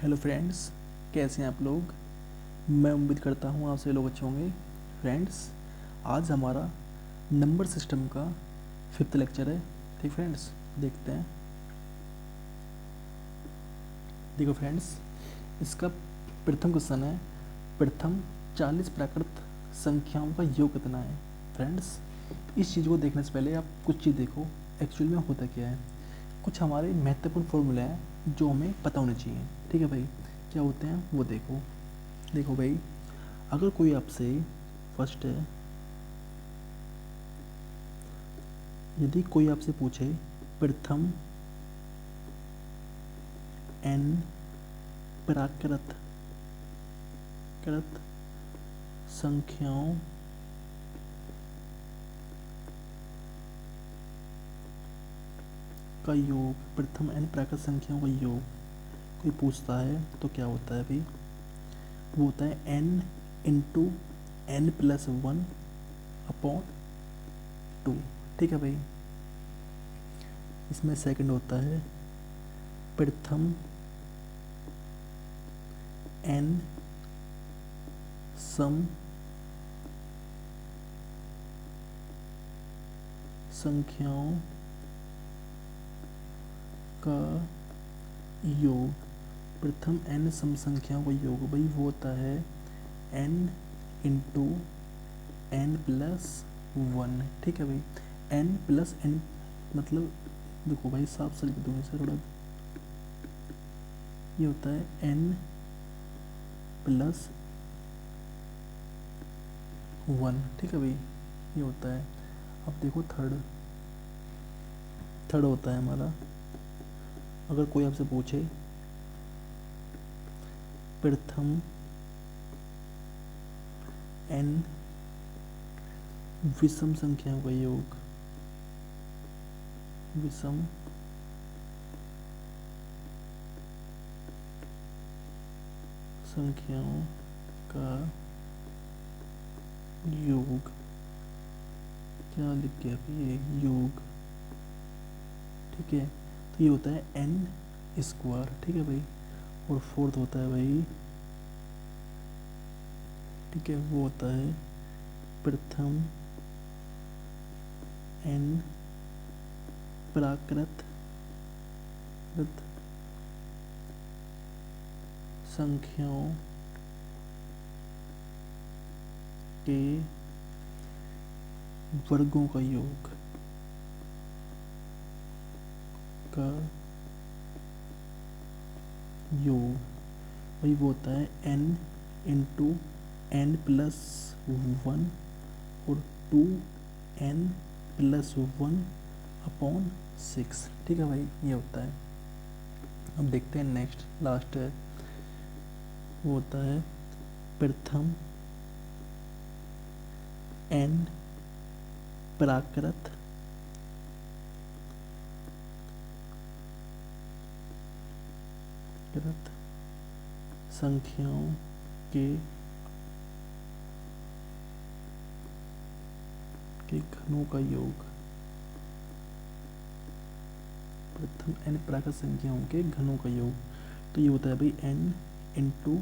Hello friends, कैसे हैं आप लोग। मैं उम्मीद करता हूँ आप सभी लोग अच्छे होंगे। फ्रेंड्स, आज हमारा नंबर सिस्टम का 5th लेक्चर है। ठीक फ्रेंड्स, देखते हैं। देखो फ्रेंड्स, इसका प्रथम क्वेश्चन है, प्रथम 40 प्राकृत संख्याओं का योग कितना है। फ्रेंड्स, इस चीज़ को देखने से पहले आप कुछ चीज़ देखो, एक्चुअल में होता क्या है। कुछ हमारे महत्वपूर्ण फॉर्मूले हैं जो हमें पता होने चाहिए। ठीक है भाई, क्या होते हैं वो देखो। देखो भाई, अगर कोई आपसे फर्स्ट है, यदि कोई आपसे पूछे प्रथम n प्राकृत संख्याओं का योग, प्रथम n प्राकृत संख्याओं का योग कोई पूछता है तो क्या होता है भाई, वो होता है n into n plus 1 upon 2। ठीक है भाई, इसमें सेकंड होता है प्रथम n सम संख्याओं का योग, प्रथम n सम संख्याओं का योग भाई वो होता है n इंटू n प्लस 1। ठीक है भाई, n प्लस n मतलब देखो भाई, साफ से लिख दूंगा इसे थोड़ा, ये होता है n प्लस 1। ठीक है भाई, ये होता है। अब देखो थर्ड होता है हमारा, अगर कोई आपसे पूछे प्रथम n विषम संख्याओं का योग, विषम संख्याओं का योग, क्या लिख गया ये योग। ठीक है, तो ये होता है n स्क्वायर। ठीक है भाई, और फोर्थ होता है भाई, ठीक है, वो होता है प्रथम n प्राकृत संख्याओं के वर्गों का योग वही वो होता है n इंटू n प्लस 1 और 2n प्लस 1 अपॉन 6। ठीक है भाई, ये होता है। अब देखते हैं नेक्स्ट, लास्ट है, वो होता है प्रथम n प्राकृत संख्याओं के घनों का योग, प्रथम n प्राकृत संख्याओं के घनों का योग, तो ये होता है भाई n into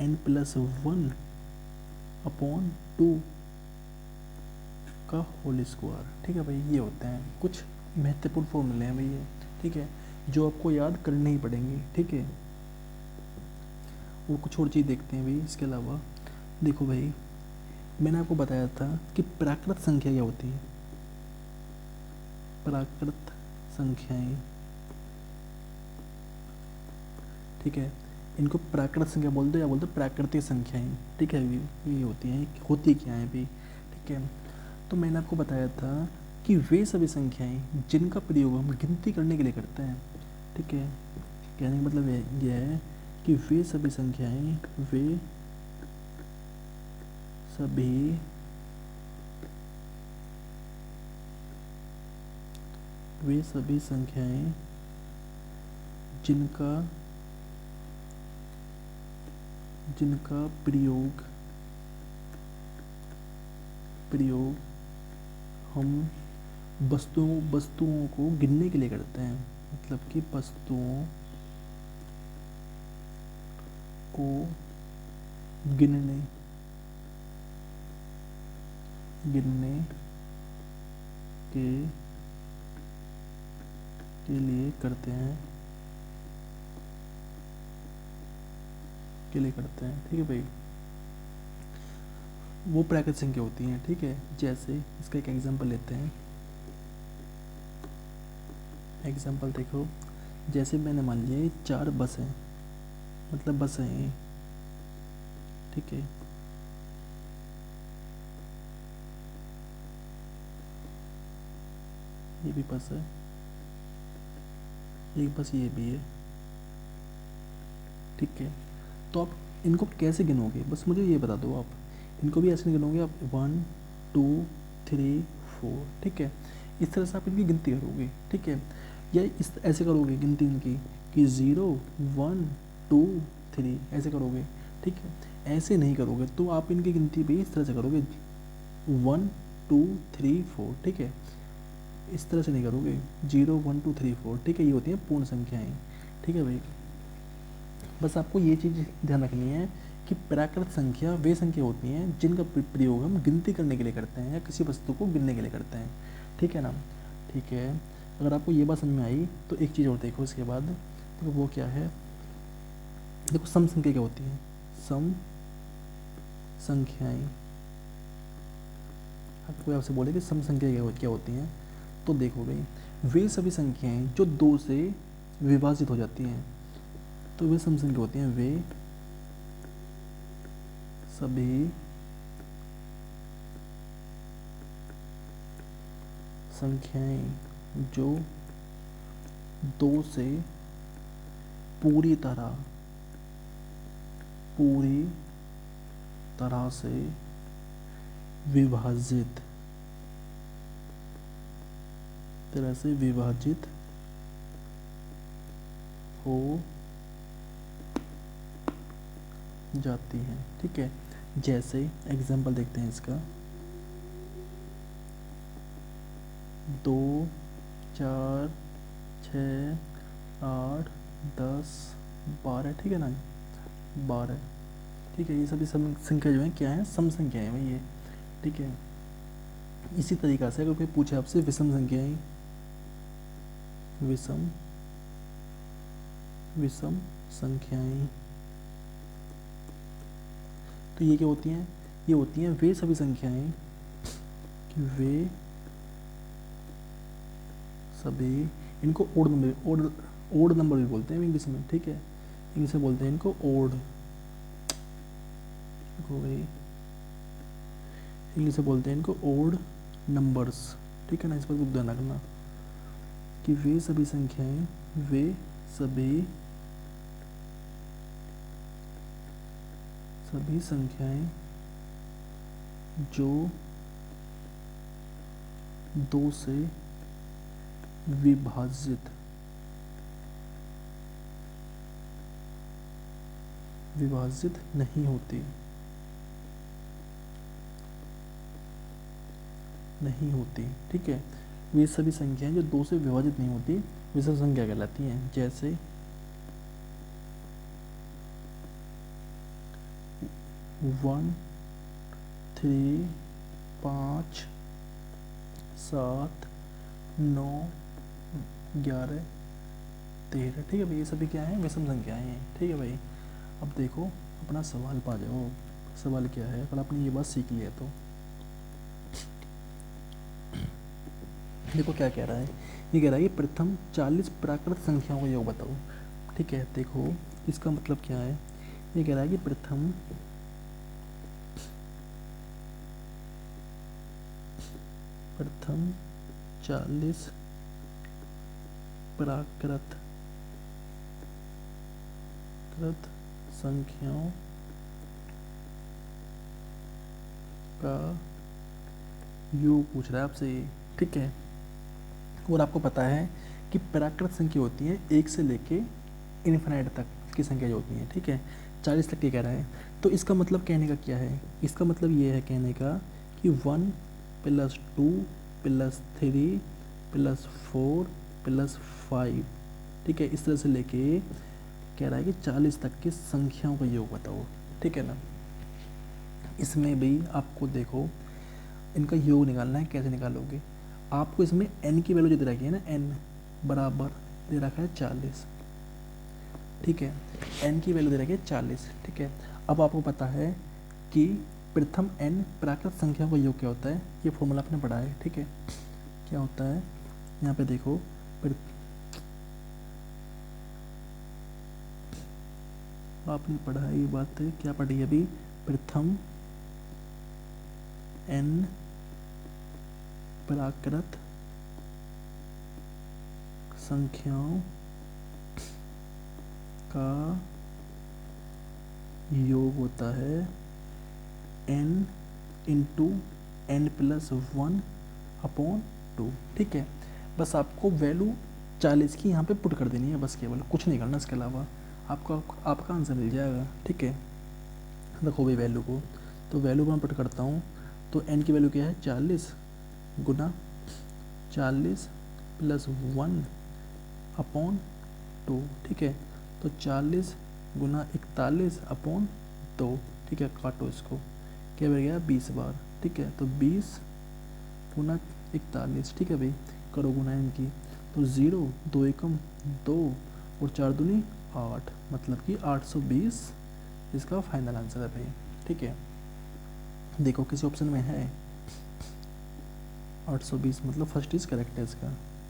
n plus 1 upon 2 का होल स्क्वायर। ठीक है भाई, ये होते हैं कुछ महत्वपूर्ण फॉर्मूले हैं भाई ये। ठीक है, जो आपको याद करने ही पड़ेंगे। ठीक है, और कुछ और चीज़ देखते हैं भाई इसके अलावा। देखो भाई, मैंने आपको बताया था कि प्राकृत संख्या क्या होती है। प्राकृत संख्याएं, ठीक है, इनको प्राकृत संख्या बोलते हैं या बोलते हैं प्राकृतिक संख्याएं। ठीक है, ये होती हैं, होती क्या है भी। ठीक है, तो मैंने आपको बताया था कि वे सभी संख्याएं जिनका प्रयोग हम गिनती करने के लिए करते हैं। ठीक है, कहने का मतलब यह है कि वे सभी संख्याएं, वे सभी संख्याएं जिनका प्रयोग हम वस्तुओं को गिनने के लिए करते हैं। मतलब कि वस्तुओं को गिनने के लिए करते हैं, ठीक है भाई। वो प्राकृत संख्या होती हैं, ठीक है। जैसे इसका एक एग्जांपल लेते हैं। एग्जांपल देखो, जैसे मैंने मान लिया 4 बस हैं, मतलब बस हैं ये, ठीक है। ये भी बस है, एक बस ये भी है, ठीक है। तो आप इनको कैसे गिनोगे, बस मुझे ये बता दो। आप इनको भी ऐसे नहीं गिनोगे आप 1 2 3 4, ठीक है। इस तरह से आप इनकी गिनती करोगे, ठीक है। या इस ऐसे करोगे गिनती इनकी कि 0 1 2 3 ऐसे करोगे, ठीक है। ऐसे नहीं करोगे तो आप इनकी गिनती भी इस तरह से करोगे 1 2 3 4, ठीक है। इस तरह से नहीं करोगे 0 1 2 3 4, ठीक है। ये होती हैं पूर्ण संख्याएं, ठीक है भाई। बस आपको ये चीज़ ध्यान रखनी है कि प्राकृत संख्या वे संख्या होती हैं जिनका प्रयोग हम गिनती करने के लिए करते हैं या किसी वस्तु को गिनने के लिए करते हैं, ठीक है ना। ठीक है, अगर आपको ये बात समझ में आई तो एक चीज़ और देखो इसके बाद। देखो वो क्या है, देखो सम संख्या क्या होती है, सम संख्याएं। अगर कोई आपसे बोले कि सम संख्या क्या होती हैं, तो देखो भाई वे सभी संख्याएं जो 2 से विभाजित हो जाती हैं, तो वे सम संख्या होती हैं। वे सभी संख्याएं जो 2 से पूरी तरह से विभाजित हो जाती हैं, ठीक है। जैसे एग्जाम्पल देखते हैं इसका, 2 4 6 8 10 12, ठीक है ना, 12, ठीक है। ये सभी सम संख्या जो है क्या है, सम संख्या है भाई ये, ठीक है। इसी तरीक़ा से अगर कोई पूछे आपसे विषम संख्याएं, विषम संख्याएं, तो ये क्या होती हैं, ये होती हैं वे सभी संख्याएं, वे सभी, इनको ओड नंबर भी बोलते हैं इंग्लिश में, ठीक है। इंग्लिश में बोलते हैं इनको ओड, इंग्लिश में बोलते हैं इनको ओड नंबर्स, ठीक है ना। इस पर ध्यान रखना कि वे सभी संख्याएं, वे सभी संख्याएं जो 2 से विभाजित नहीं होती, ठीक है। वे सभी संख्याएं जो 2 से विभाजित नहीं होती विषम संख्या कहलाती हैं। जैसे 1 3 5 7 9 11 13, ठीक है भाई। ये सभी क्या है, विषम संख्याएं हैं, ठीक है भाई। अब देखो अपना सवाल पा जाओ, सवाल क्या है, अगर आपने ये बात सीख लिया तो देखो क्या कह रहा है, ये कह रहा है कि प्रथम 40 प्राकृत संख्याओं का योग बताओ, ठीक है। देखो इसका मतलब क्या है, ये कह रहा है कि प्रथम 40 प्राकृत संख्याओं का योग पूछ रहा है आपसे, ठीक है। और आपको पता है कि प्राकृत संख्या होती है 1 से लेके इन्फिनाइट तक की संख्या जो होती है, ठीक है। 40 तक के कह रहा है, तो इसका मतलब कहने का क्या है, इसका मतलब ये है कहने का कि 1 + 2 + 3 + 4 + 5, ठीक है। इस तरह से लेके कह रहा है कि 40 तक की संख्याओं का योग बताओ, ठीक है ना। इसमें भी आपको देखो इनका योग निकालना है। कैसे निकालोगे, आपको इसमें n की वैल्यू जो दे रखी है ना, n बराबर दे रखा है 40, ठीक है। n की वैल्यू दे रखी है 40, ठीक है। अब आपको पता है कि प्रथम n प्राकृत संख्याओं का योग क्या होता है, ये फॉर्मूला आपने पढ़ा है, ठीक है। क्या होता है यहाँ पे देखो, आपने पढ़ा है ये बात है, क्या पढ़ी है अभी, प्रथम n प्राकृत संख्याओं का योग होता है n into n plus 1 upon 2, ठीक है। बस आपको वैल्यू 40 की यहाँ पे पुट कर देनी है, बस केवल कुछ नहीं करना, इसके अलावा आपका आंसर मिल जाएगा, ठीक है। देखो भाई वैल्यू को, तो वैल्यू को मैं पुट करता हूँ, तो n की वैल्यू क्या है 40 गुना 40 प्लस 1 अपॉन 2, ठीक है। तो 40 गुना 41 अपॉन 2, ठीक है। काटो इसको, क्या बन गया 20 बार, ठीक है। तो 20 गुना 41, ठीक है भाई, करो गुना इनकी, तो 0 2 एकम 2 और 4 दूनी 8, मतलब कि 820 इसका फाइनल आंसर है भाई, ठीक है। देखो किसी ऑप्शन में है 820, मतलब फर्स्ट इज करेक्ट है इसका,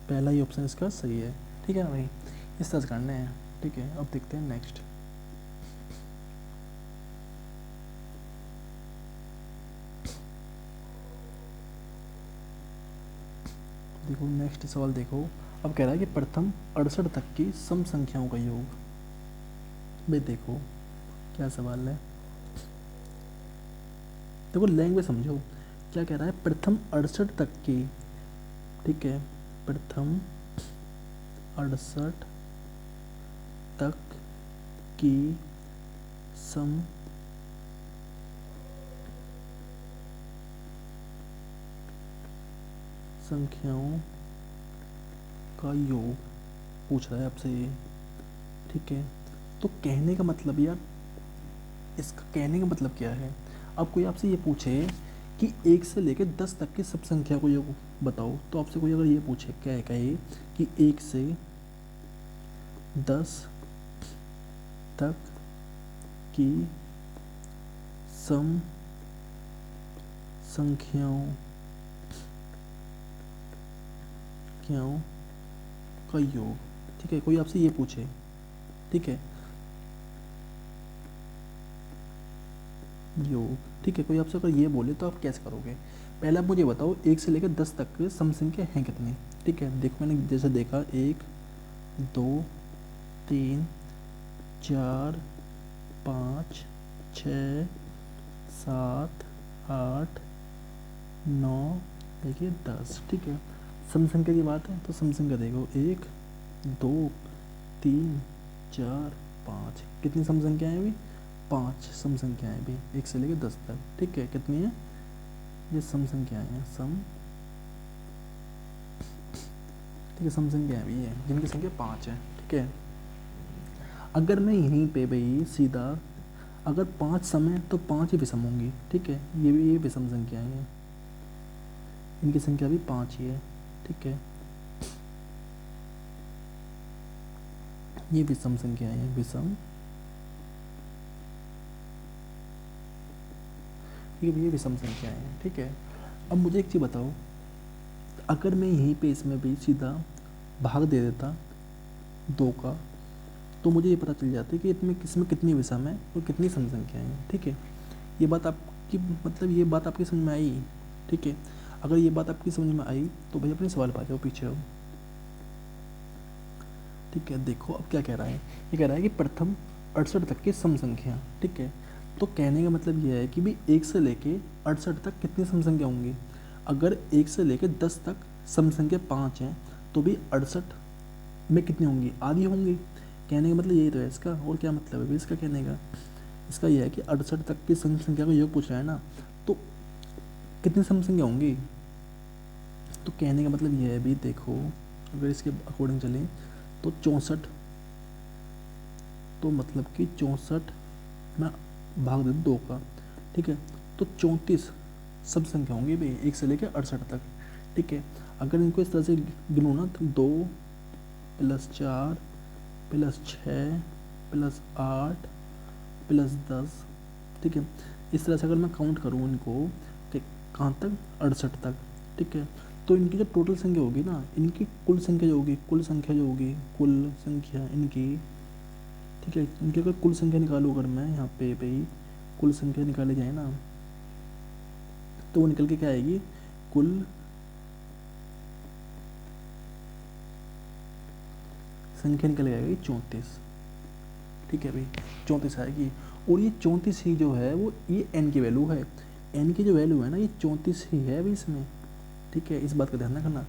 पहला ही ऑप्शन इसका सही है, ठीक है ना भाई। इस तरह से करना है, ठीक है। अब देखते हैं नेक्स्ट। देखो नेक्स्ट सवाल देखो, अब कह रहा है कि प्रथम 68 तक की सम संख्याओं का योग। भाई देखो क्या सवाल है, देखो लैंग्वेज समझो, क्या कह रहा है, प्रथम 68 तक की, ठीक है, प्रथम 68 तक की सम संख्याओं का योग पूछ रहा है आपसे ये, ठीक है। तो कहने का मतलब यार, इसका कहने का मतलब क्या है, अब कोई आपसे ये पूछे कि 1 से लेकर 10 तक की सब संख्या को योग बताओ, तो आपसे कोई अगर ये पूछे, क्या है, कहे कि 1 से 10 तक की सम संख्याओं का योग, ठीक है। कोई आपसे ये पूछे, ठीक है, योग, ठीक है। कोई आपसे अगर ये बोले तो आप कैसे करोगे, पहले आप मुझे बताओ 1 से लेकर 10 तक के सम संख्या हैं कितनी, ठीक है। देखो मैंने जैसे देखा 1 2 3 4 5 6 7 8 9 देखिए 10, ठीक है। सम संख्या की बात है तो सम संख्या देखो 1 2 3 4 5, कितनी सम संख्याएं हैं अभी, 5 सम संख्याएं भी 1 से लेकर 10 तक, ठीक है। कितनी है ये सम संख्याएं हैं, सम, ठीक है, सम संख्याएं भी है जिनकी संख्या 5 है, ठीक है। अगर मैं यहीं पे भाई सीधा, अगर 5 सम है तो 5 ही विषम होंगी, ठीक है। ये विषम संख्याएं हैं, इनकी संख्या भी 5 ही है, ठीक है। ये विषम संख्याएं हैं, विषम, ठीक है, ये विषम संख्याएं हैं, ठीक है। अब मुझे एक चीज़ बताओ, अगर मैं यहीं पे इसमें भी सीधा भाग दे देता 2 का, तो मुझे ये पता चल जाता है कि इसमें कितनी विषम है और कितनी सम संख्याएं हैं, ठीक है। ये बात आपकी, मतलब ये बात आपकी समझ में आई, ठीक है। अगर ये बात आपकी समझ में आई तो भाई अपने सवाल पा जाओ पीछे हो, ठीक है। देखो अब क्या कह रहा है, ये कह रहा है कि प्रथम 68 तक की सम संख्या, ठीक है। तो कहने का मतलब ये है कि भाई 1 से लेके 68 तक कितनी सम संख्या होंगी, अगर 1 से लेके 10 तक सम संख्या 5 हैं तो भी 68 में कितनी होंगी, आधी होंगी। कहने का मतलब यही तो है इसका, और क्या मतलब है भाई इसका कहने का, इसका यह है कि 68 तक की सम संख्या का योग पूछ रहा है ना, तो कितनी सम संख्या होंगी। तो कहने का मतलब यह है भी, देखो अगर इसके अकॉर्डिंग चलें तो 64 तो मतलब कि 64 में भाग दे दो का, ठीक है, तो 34 सब संख्या होंगी भाई 1 से लेकर 68 तक, ठीक है। अगर इनको इस तरह से गिनूँ ना तो 2 + 4 + 6 + 8 + 10, ठीक है। इस तरह से अगर मैं काउंट करूँ इनको कि कहाँ तक 68 तक, ठीक है, तो इनकी जो टोटल संख्या होगी ना, इनकी कुल संख्या जो होगी, कुल संख्या जो होगी, कुल संख्या इनकी, ठीक है, इनकी अगर कुल संख्या निकालूँ अगर मैं यहाँ पे भाई कुल संख्या निकाली जाए ना, तो वो निकल के क्या आएगी, कुल संख्या निकल के आएगी 34, ठीक है भाई 34 आएगी। और ये 34 ही जो है वो ये एन की वैल्यू है, एन की जो वैल्यू है ना ये 34 ही है भाई इसमें, ठीक है। इस बात का ध्यान रखना।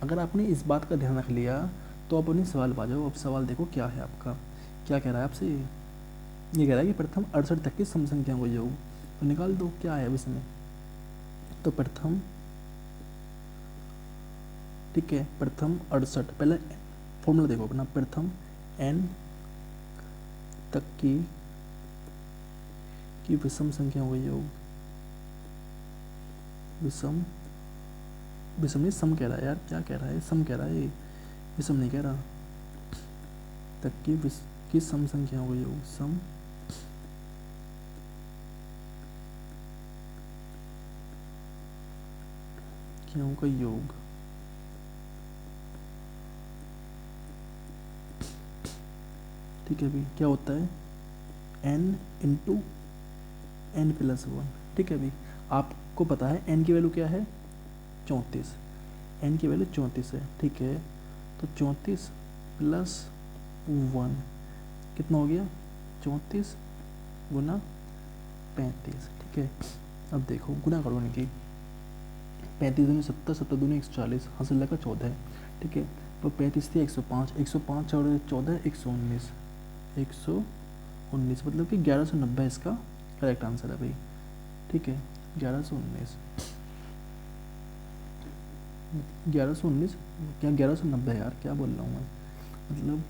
अगर आपने इस बात का ध्यान रख लिया तो आप अपने सवाल पा जाओ। अब सवाल देखो क्या है आपका, क्या कह रहा है आपसे, ये कह रहा है कि प्रथम 68 तक की सम संख्याओं का योग, तो निकाल दो क्या है अब इसमें। तो प्रथम, ठीक है, प्रथम 68, पहले फॉर्मूला देखो अपना, प्रथम n तक की विषम संख्याओं का योग, विषम नहीं सम कह रहा है यार, क्या कह रहा है, सम कह रहा है, विषम नहीं कह रहा, तक की सम संख्याओं का योग, सम संख्याओं का योग, ठीक है भाई, क्या होता है n × n + 1, ठीक है भाई। आपको पता है n की वैल्यू क्या है 34, n की वैल्यू 34 है, ठीक है। तो 34 + 1 कितना हो गया, 34 × 35, ठीक है। अब देखो गुना करो इनकी, 35 दूनी 70, 70 दूनी 140, हासिल लगा 14, ठीक है। तो 35 थी 105, 105 और 14 119, 119 मतलब कि 1190 इसका करेक्ट आंसर है भाई, ठीक है। 1119 क्या 1190 यार, क्या बोल रहा हूँ मैं, मतलब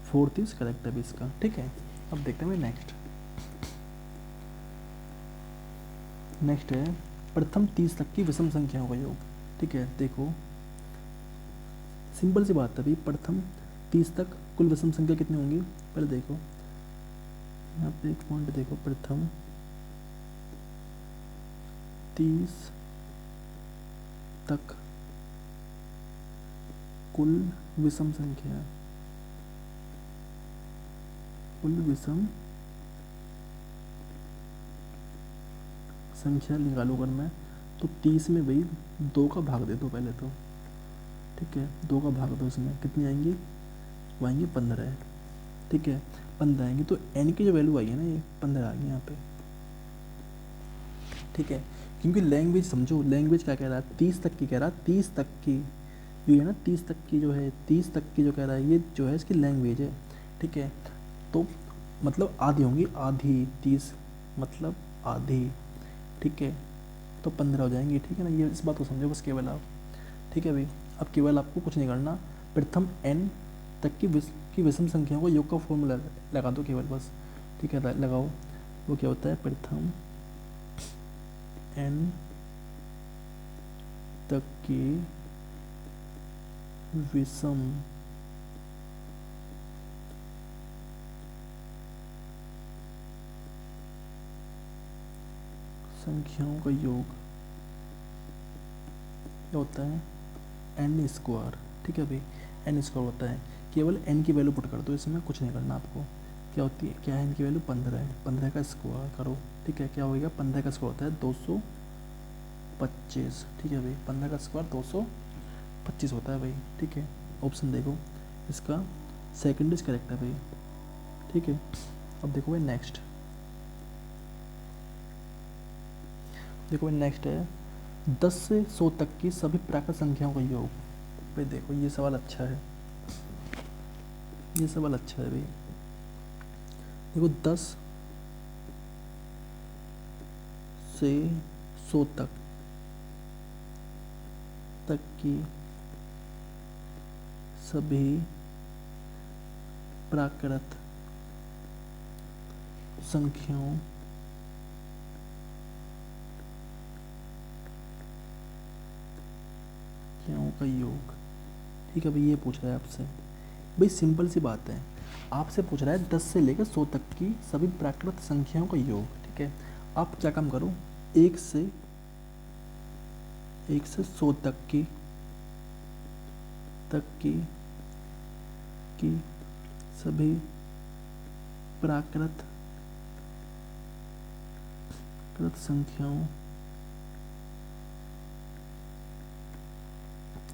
4 करेक्ट है भाई इसका, ठीक है। अब देखते हैं नेक्स्ट है प्रथम 30 तक की विषम संख्याओं का योग, ठीक है। देखो सिंपल सी बात है भाई, प्रथम 30 तक कुल विषम संख्या कितनी होंगी, पहले देखो यहाँ पे एक पॉइंट देखो, प्रथम 30 तक कुल विषम संख्या, कुल विषम संख्या निकालू अगर मैं, तो 30 में भाई 2 का भाग दे दो पहले तो, ठीक है, 2 का भाग दो, इसमें कितनी आएंगी, वो आएंगी 15, ठीक है, 15 आएंगी। तो n की जो वैल्यू आई है ना ये 15 आ गई यहाँ पे, ठीक है। क्योंकि लैंग्वेज समझो, लैंग्वेज क्या कह रहा है, 30 तक की कह रहा है, 30 तक की जो है ना, 30 तक की जो है, 30 तक की जो कह रहा है ये जो है इसकी लैंग्वेज है, ठीक है। तो मतलब आधी होंगी, आधी 30 मतलब आधी, ठीक है, तो 15 हो जाएंगी, ठीक है ना। ये इस बात को समझो बस केवल आप, ठीक है भाई। अब केवल आपको कुछ नहीं करना, प्रथम n तक की विषम संख्याओं को योग का फॉर्मूला लगा दो केवल बस, ठीक है, लगाओ। वो क्या होता है, प्रथम n तक की विषम संख्याओं का योग क्या होता है, n², ठीक है भाई, n² होता है। केवल n की वैल्यू पुट कर दो, इसमें कुछ नहीं करना आपको। क्या होती है, क्या है n की वैल्यू 15 है, 15 का स्क्वायर करो, ठीक है, क्या होगा 15 का स्क्वायर होता है 225, ठीक है भाई, 15 का स्क्वायर 225 होता है भाई, ठीक है। ऑप्शन देखो इसका सेकंड इज करेक्ट है भाई, ठीक है। अब देखो भाई नेक्स्ट, देखो भाई नेक्स्ट है 10 से 100 तक की सभी प्राकृत संख्याओं का योग। भाई देखो ये सवाल अच्छा है, ये सवाल अच्छा है भाई। देखो 10 से 100 तक की सभी प्राकृत संख्याओं का योग। ठीक है भाई, ये पूछ रहा है आपसे। भाई सिंपल सी बात है, आपसे पूछ रहा है 10 से लेकर 100 तक की सभी प्राकृत संख्याओं का योग। ठीक है, आप क्या काम करो, 1 से 100 तक की सभी प्राकृत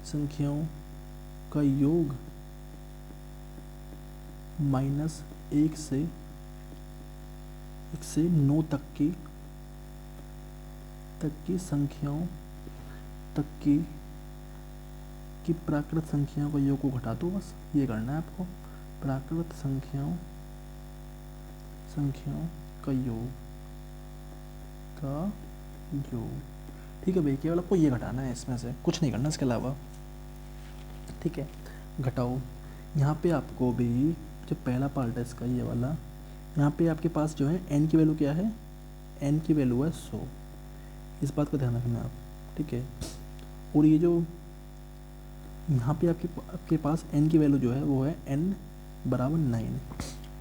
संख्याओं का योग माइनस 1 से 9 तक की संख्याओं तक की प्राकृत संख्याओं का योग को घटा दो। बस ये करना है आपको, प्राकृत संख्याओं का योग ठीक है भाई, केवल आपको ये घटाना है, इसमें से कुछ नहीं करना इसके अलावा। ठीक है, घटाओ। यहाँ पे आपको भी जो पहला पार्ट है इसका, ये वाला, यहाँ पे आपके पास जो है n की वैल्यू क्या है, n की वैल्यू है 100। इस बात का ध्यान रखना आप। ठीक है, और ये जो यहाँ पे आपके पास n की वैल्यू जो है वो है n बराबर 9।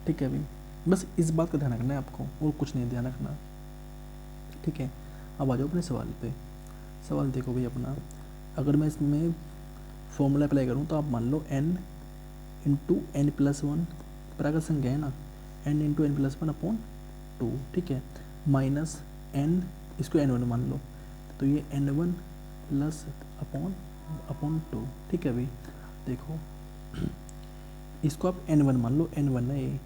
ठीक है भाई, बस इस बात का ध्यान रखना है आपको, और कुछ नहीं ध्यान रखना। ठीक है, अब आ जाओ अपने सवाल पे। सवाल देखो भाई अपना, अगर मैं इसमें फॉर्मूला अप्लाई करूँ तो आप मान लो n इंटू n प्लस 1 प्राकृत संख्या है ना, n into n plus 1 upon 2। ठीक है, माइनस n, इसको n1 मान लो, तो ये n1 प्लस अपॉन 2। ठीक है भाई, देखो इसको आप n1 मान लो, n1 है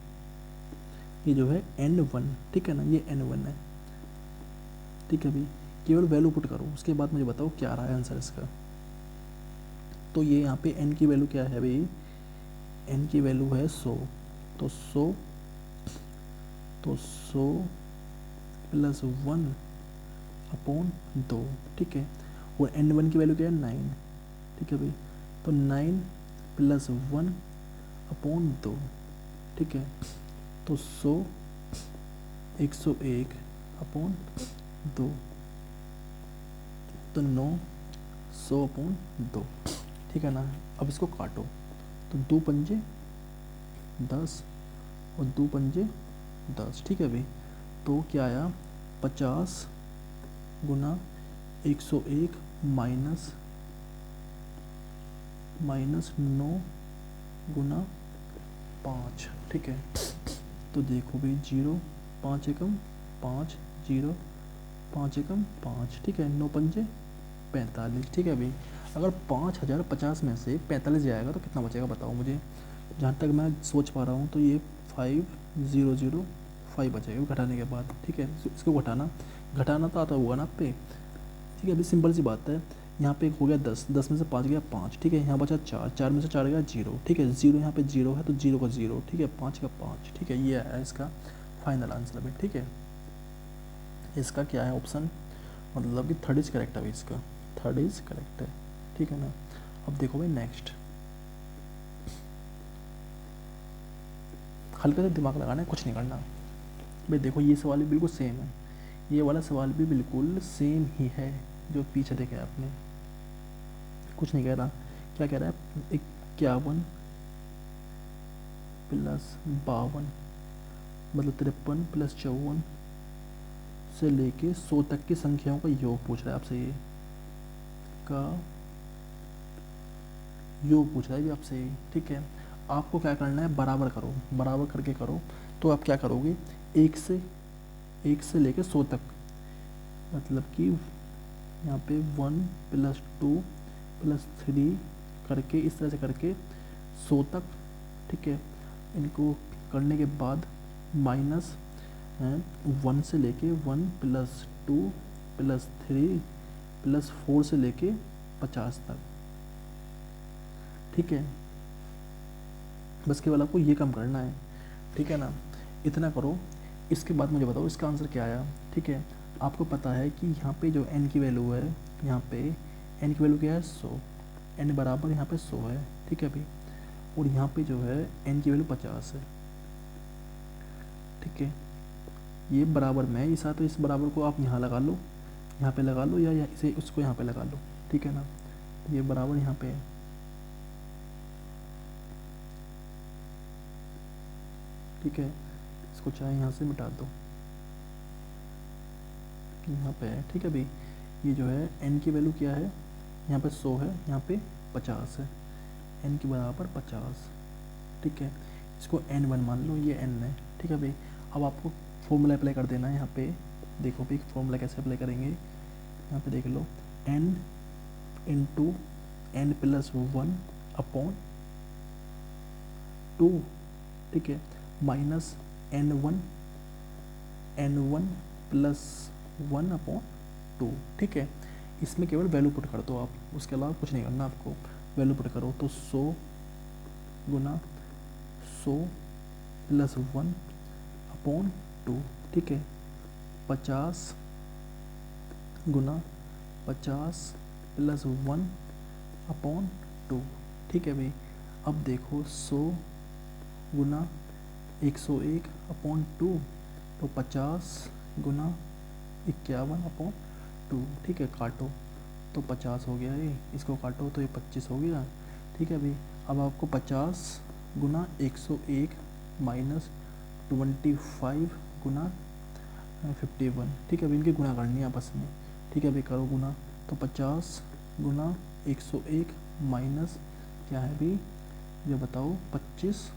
ये जो है n1। ठीक है ना, ये n1 है। ठीक है भाई, केवल वैल्यू पुट करो, उसके बाद मुझे बताओ क्या रहा है आंसर इसका। तो ये यहाँ पे n की वैल्यू क्या है भाई, n की वैल्यू है 100, तो 100 प्लस 1 अपॉन 2। ठीक है, और n1 की वैल्यू क्या है 9। ठीक है भाई, तो 9 प्लस 1 अपॉन 2। ठीक है, तो 101 अपॉन 2, तो 900 अपॉन 2। ठीक है ना, अब इसको काटो, तो 2 पंजे 10 और 2 पंजे 10। ठीक है भाई, तो क्या आया, 50 गुना 101 माइनस 9 गुना 5। ठीक है, तो देखो भाई 0 5 एकम 5, 0 5 एकम 5। ठीक है, 9 पंजे 45। ठीक है भाई, अगर 5050 में से 45 जाएगा तो कितना बचेगा बताओ मुझे। जहाँ तक मैं सोच पा रहा हूँ तो ये 5005 बचेगा घटाने के बाद। ठीक है, इसको घटाना तो आता होगा ना आप पे। ठीक है, अभी सिंपल सी बात है, यहाँ पे हो गया 10 में से 5 गया 5। ठीक है, यहाँ बचा 4 में से 4 गया 0। ठीक है, 0 यहाँ पे 0 है तो 0 का 0। ठीक है, 5 का 5। ठीक है, ये है इसका फाइनल आंसर भाई। ठीक है, इसका क्या है ऑप्शन, मतलब कि थर्ड इज करेक्ट है भाई, इसका थर्ड इज करेक्ट है। ठीक है ना, अब देखो भाई नेक्स्ट, हल्का सा दिमाग लगाना है, कुछ नहीं करना भाई। देखो ये सवाल भी बिल्कुल सेम है, ये वाला सवाल भी बिल्कुल सेम ही है जो पीछे देखा है आपने, कुछ नहीं कह रहा। क्या कह रहा है, 51 प्लस 52 मतलब 53 प्लस 54 से लेके 100 तक की संख्याओं का योग पूछ रहा है आपसे, ये का योग पूछ रहा है भी आपसे ये। ठीक है, आपको क्या करना है, बराबर करो, बराबर करके करो। तो आप क्या करोगे, 1 से लेके 100 तक, मतलब कि यहाँ पे 1 प्लस 2 प्लस 3 करके, इस तरह से करके 100 तक। ठीक है, इनको करने के बाद माइनस 1 से लेके 1 प्लस 2 प्लस 3 प्लस 4 से लेके 50 तक। ठीक है, बस केवल आपको ये काम करना है। ठीक है ना, इतना करो, इसके बाद मुझे बताओ इसका आंसर क्या आया। ठीक है, आपको पता है कि यहाँ पे जो n की वैल्यू है, यहाँ पे n की वैल्यू क्या है 100, n बराबर यहाँ पे 100 है। ठीक है भाई, और यहाँ पे जो है n की वैल्यू 50 है। ठीक है, ये बराबर में है इसा, तो इस बराबर को आप यहाँ लगा लो, यहाँ पे लगा लो, या इसे उसको यहाँ पे लगा लो, ठीक है ना। ये बराबर यहाँ पे है, ठीक है। इसको चाहे यहाँ से मिटा दो, यहाँ पे है, ठीक है भाई। ये जो है n की वैल्यू क्या है, यहाँ पे 100 है, यहाँ पे 50 है, n के बराबर 50, ठीक है। इसको n1 मान लो, ये n है, ठीक है भाई। अब आपको फॉर्मूला अप्लाई कर देना है यहाँ पे। देखो भाई फॉर्मूला कैसे अप्लाई करेंगे, यहाँ पे देख लो, n into n plus 1 upon 2, ठीक है, माइनस n1 प्लस 1 अपॉन 2, ठीक है। इसमें केवल वैल्यू पुट कर दो आप, उसके अलावा कुछ नहीं करना आपको। वैल्यू पुट करो तो 100 गुना 100 प्लस 1 अपॉन 2, ठीक है। 50 गुना 50 प्लस 1 अपॉन 2, ठीक है भाई। अब देखो 100 गुना 101 अपॉन 2, तो 50 गुना 51 अपॉन 2, ठीक है। काटो तो 50 हो गया ये, इसको काटो तो ये 25 हो गया, ठीक है भाई। अब आपको 50 गुना 101 माइनस 25 गुना 51, ठीक है भाई। इनकी गुणा करनी है आपस में, ठीक है भाई, करो गुना। तो 50 गुना 101 माइनस क्या है भाई, ये बताओ, 25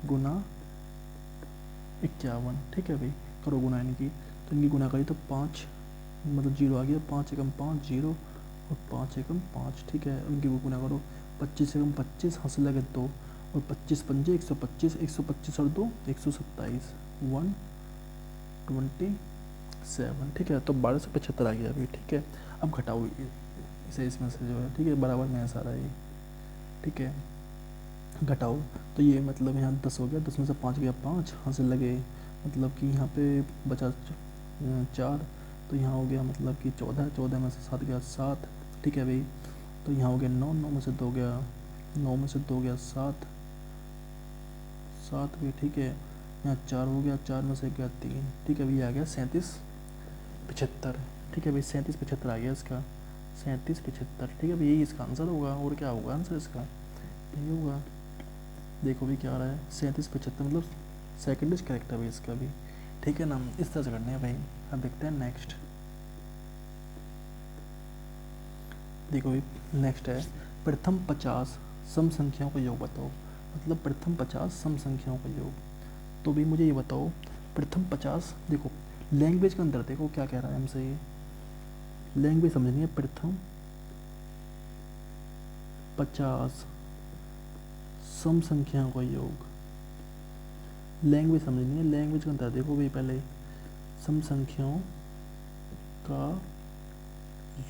गुना 51, ठीक है भाई। करो गुना इनकी, तो इनकी गुना करी तो 5 मतलब 0 आ गया, 5 एकम 5 0 और 5 एकम 5, ठीक है। उनकी गुना करो, 25 एकम 25 हासिल लगे 2 और 25 पंजे 125, 125 और 2 127, 127, ठीक है। तो 1275 आ गया अभी, ठीक है। अब घटाओ इसे इसमें से जो है, ठीक है, बराबर में ऐसा रहा ये, ठीक है। घटाओ तो ये मतलब यहाँ 10 हो गया, 10 में से 5 गया 5 हासिल लगे, मतलब कि यहाँ पे बचा 4, तो यहाँ हो गया मतलब कि 14, 14 में से 7 गया 7, ठीक है भाई। तो यहाँ हो गया 9, 9 में से 2 गया 9 में से 2 गया 7, 7 भी, ठीक है। यहाँ 4 हो गया, 4 में से गया 3, ठीक है भाई। आ गया 37 75, ठीक है भाई। 37 75 आ गया इसका, 37 75, ठीक है भाई। यही इसका आंसर होगा, और क्या होगा आंसर इसका, यही होगा। देखो भी क्या आ रहा है, 37 75 मतलब सेकंड इज करेक्ट है भाई इसका भी, ठीक है ना। इस तरह से करने हैं भाई। अब देखते हैं नेक्स्ट। देखो भाई नेक्स्ट है, प्रथम 50 सम संख्याओं का योग बताओ, मतलब प्रथम 50 सम संख्याओं का योग। तो भाई मुझे ये बताओ, प्रथम 50, देखो लैंग्वेज के अंदर देखो क्या कह रहा है हमसे, ये लैंग्वेज समझनी है। प्रथम 50 सम संख्याओं का योग, लैंग्वेज समझनी है। लैंग्वेज के अंदर देखो भाई, पहले सम संख्याओं का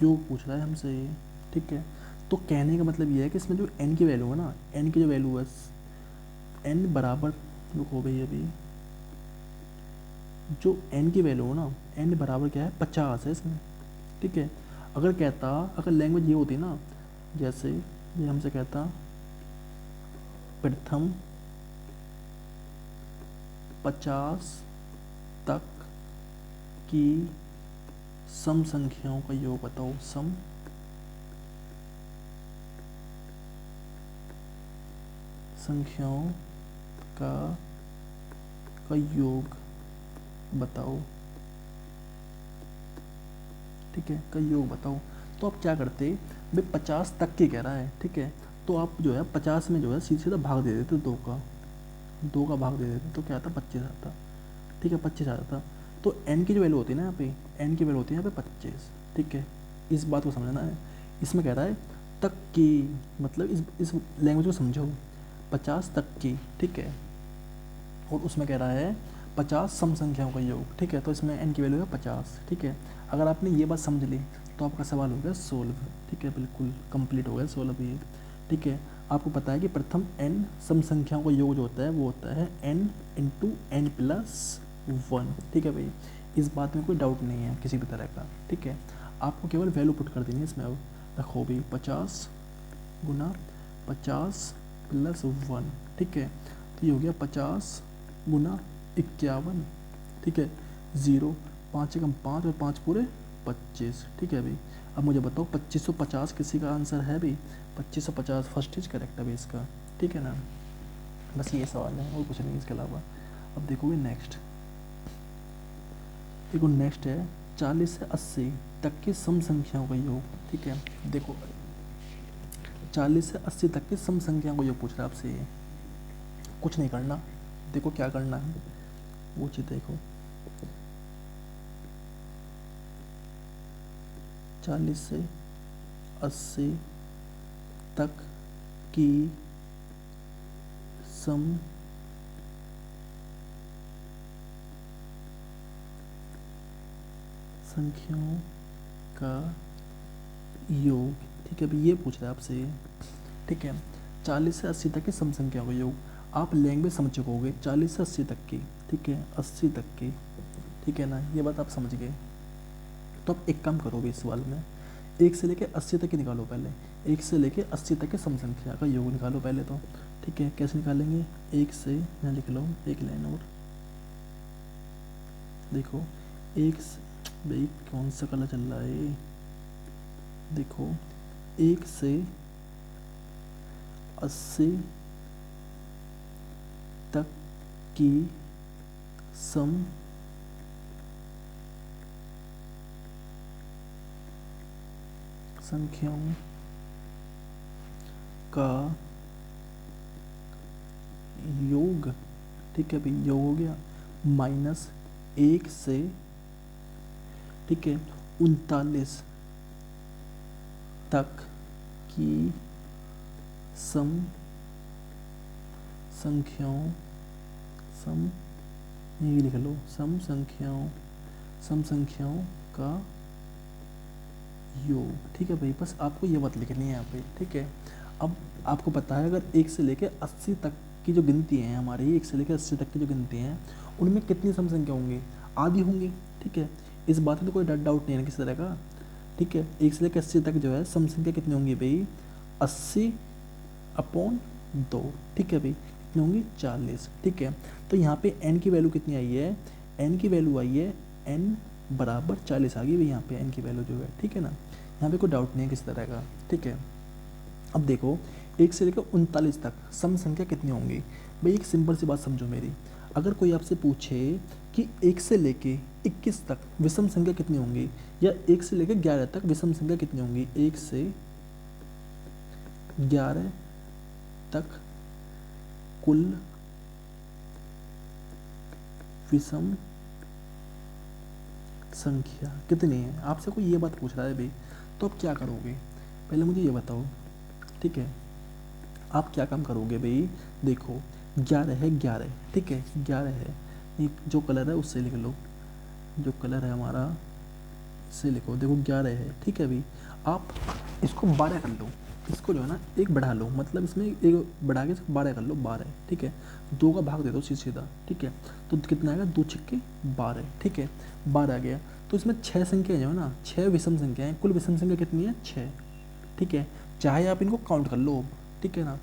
योग पूछ रहा है हमसे ये, ठीक है। तो कहने का मतलब ये है कि इसमें जो n की वैल्यू है ना, n की जो वैल्यू है, n बराबर, रुको भाई अभी, जो n की वैल्यू है ना, n बराबर क्या है 50 है इसमें, ठीक है। अगर कहता, अगर लैंग्वेज ये होती ना, जैसे ये हमसे कहता प्रथम 50 तक की सम संख्याओं का योग बताओ, सम संख्याओं का योग बताओ, ठीक है, का योग बताओ। तो आप क्या करते भाई, 50 तक की कह रहा है, ठीक है। तो आप जो है 50 में जो है सीधा भाग दे देते, 2 का भाग दे देते, तो क्या आता 25 आता, ठीक है, 25 आ जाता। तो n की जो वैल्यू होती है ना यहाँ पे, n की वैल्यू होती है यहाँ पे 25, ठीक है। इस बात को समझना है। इसमें कह रहा है तक की, मतलब इस लैंग्वेज को समझो, 50 तक की, ठीक है। और उसमें कह रहा है 50 सम संख्याओं का योग, ठीक है। तो इसमें n की वैल्यू है 50, ठीक है। अगर आपने ये बात समझ ली तो आपका सवाल हो गया सोल्व, ठीक है, बिल्कुल कंप्लीट हो गया सोल्व ये, ठीक है। आपको पता है कि प्रथम n सम संख्याओं का योग जो होता है वो होता है n इंटू n प्लस 1, ठीक है भाई। इस बात में कोई डाउट नहीं है किसी भी तरह का, ठीक है। आपको केवल वैल्यू पुट कर देनी है इसमें। अब रखो भाई 50 गुना 50 प्लस 1, ठीक है। तो ये हो गया 50 गुना 51, ठीक है, 0, 5 एकम 5 और 5 पूरे 25, ठीक है भाई। अब मुझे बताओ 2550 किसी का आंसर है भाई, 2550 फर्स्ट इज करेक्ट है भाई इसका, ठीक है ना। बस ये सवाल है और कुछ नहीं इसके अलावा। अब देखोगे नेक्स्ट, देखो नेक्स्ट है 40 से 80 तक की सम संख्याओं का योग, ठीक है। देखो 40 से 80 तक की सम संख्याओं का योग पूछ रहा है आपसे, ये कुछ नहीं करना, देखो क्या करना है वो चीज़ देखो। 40 से 80 तक की सम संख्याओं का योग, ठीक है भाई, ये पूछ रहा है आपसे, ठीक है। 40 से 80 तक की सम संख्याओं का योग, आप लैंग्वेज समझ चुकोगे 40 से 80 तक की, ठीक है, 80 तक की, ठीक है ना, ये बात आप समझ गए। तो आप एक काम करोगे इस सवाल में, 1 से लेके 80 तक की निकालो पहले, 1 से लेके 80 तक की सम संख्या का योग निकालो पहले तो, ठीक है। कैसे निकालेंगे, 1 से, यहाँ लिख लो एक लाइन और, देखो 1 से, भाई कौन सा कलर चल रहा है, देखो 1 से 80 तक की सम संख्याओं का योग, ठीक है भाई, योग हो गया, माइनस 1 से, ठीक है, 39 तक की सम संख्याओं, सम, ये लिख लो, सम संख्याओं का योग, ठीक है भाई। बस आपको ये बात लिखनी है यहाँ पे, ठीक है। अब आपको पता है अगर 1 से लेके 80 तक की जो गिनती है हमारी, 1 से लेकर 80 तक की जो गिनती हैं उनमें कितनी सम संख्या होंगी, आधी होंगी, ठीक है। इस बात में तो कोई डाउट नहीं है किसी तरह का, ठीक है। 1 से लेकर 80 तक जो है सम संख्या कितनी होंगी भाई, 80/2, ठीक है भाई, कितनी होंगी 40, ठीक है। तो यहाँ पे n की वैल्यू कितनी आई है, n की वैल्यू आई है n बराबर 40 आ गई भाई, यहाँ पे n की वैल्यू जो है, ठीक है ना, यहाँ पे कोई डाउट नहीं है किसी तरह का, ठीक है। अब देखो 1 से लेकर 39 तक सम संख्या कितनी होंगी भाई, एक सिंपल सी बात समझो मेरी, अगर कोई आपसे पूछे कि 1 से लेके 21 तक विषम संख्या कितनी होंगी, या 1 से लेकर 11 तक विषम संख्या कितनी होंगी, 1 से 11 तक कुल विषम संख्या कितनी है, आपसे कोई ये बात पूछ रहा है भाई, तो आप क्या करोगे, पहले मुझे ये बताओ, ठीक है। आप क्या काम करोगे भाई, देखो 11 है, 11, ठीक है, 11 है, ये जो कलर है उससे लिख लो, जो कलर है हमारा इससे लिखो, देखो 11 है, ठीक है भाई। आप इसको 12 कर लो, इसको जो है ना एक बढ़ा लो, मतलब इसमें एक बढ़ा के 12 कर लो, 12, ठीक है, 2 का भाग दे दो सीधा, ठीक है, तो कितना आएगा, 2 छक्के 12, ठीक है, 12 आ गया। तो इसमें 6 संख्या जो है ना, 6 विषम संख्या है, कुल विषम संख्या कितनी है, 6, ठीक है। चाहे आप इनको काउंट कर लो, ठीक है ना,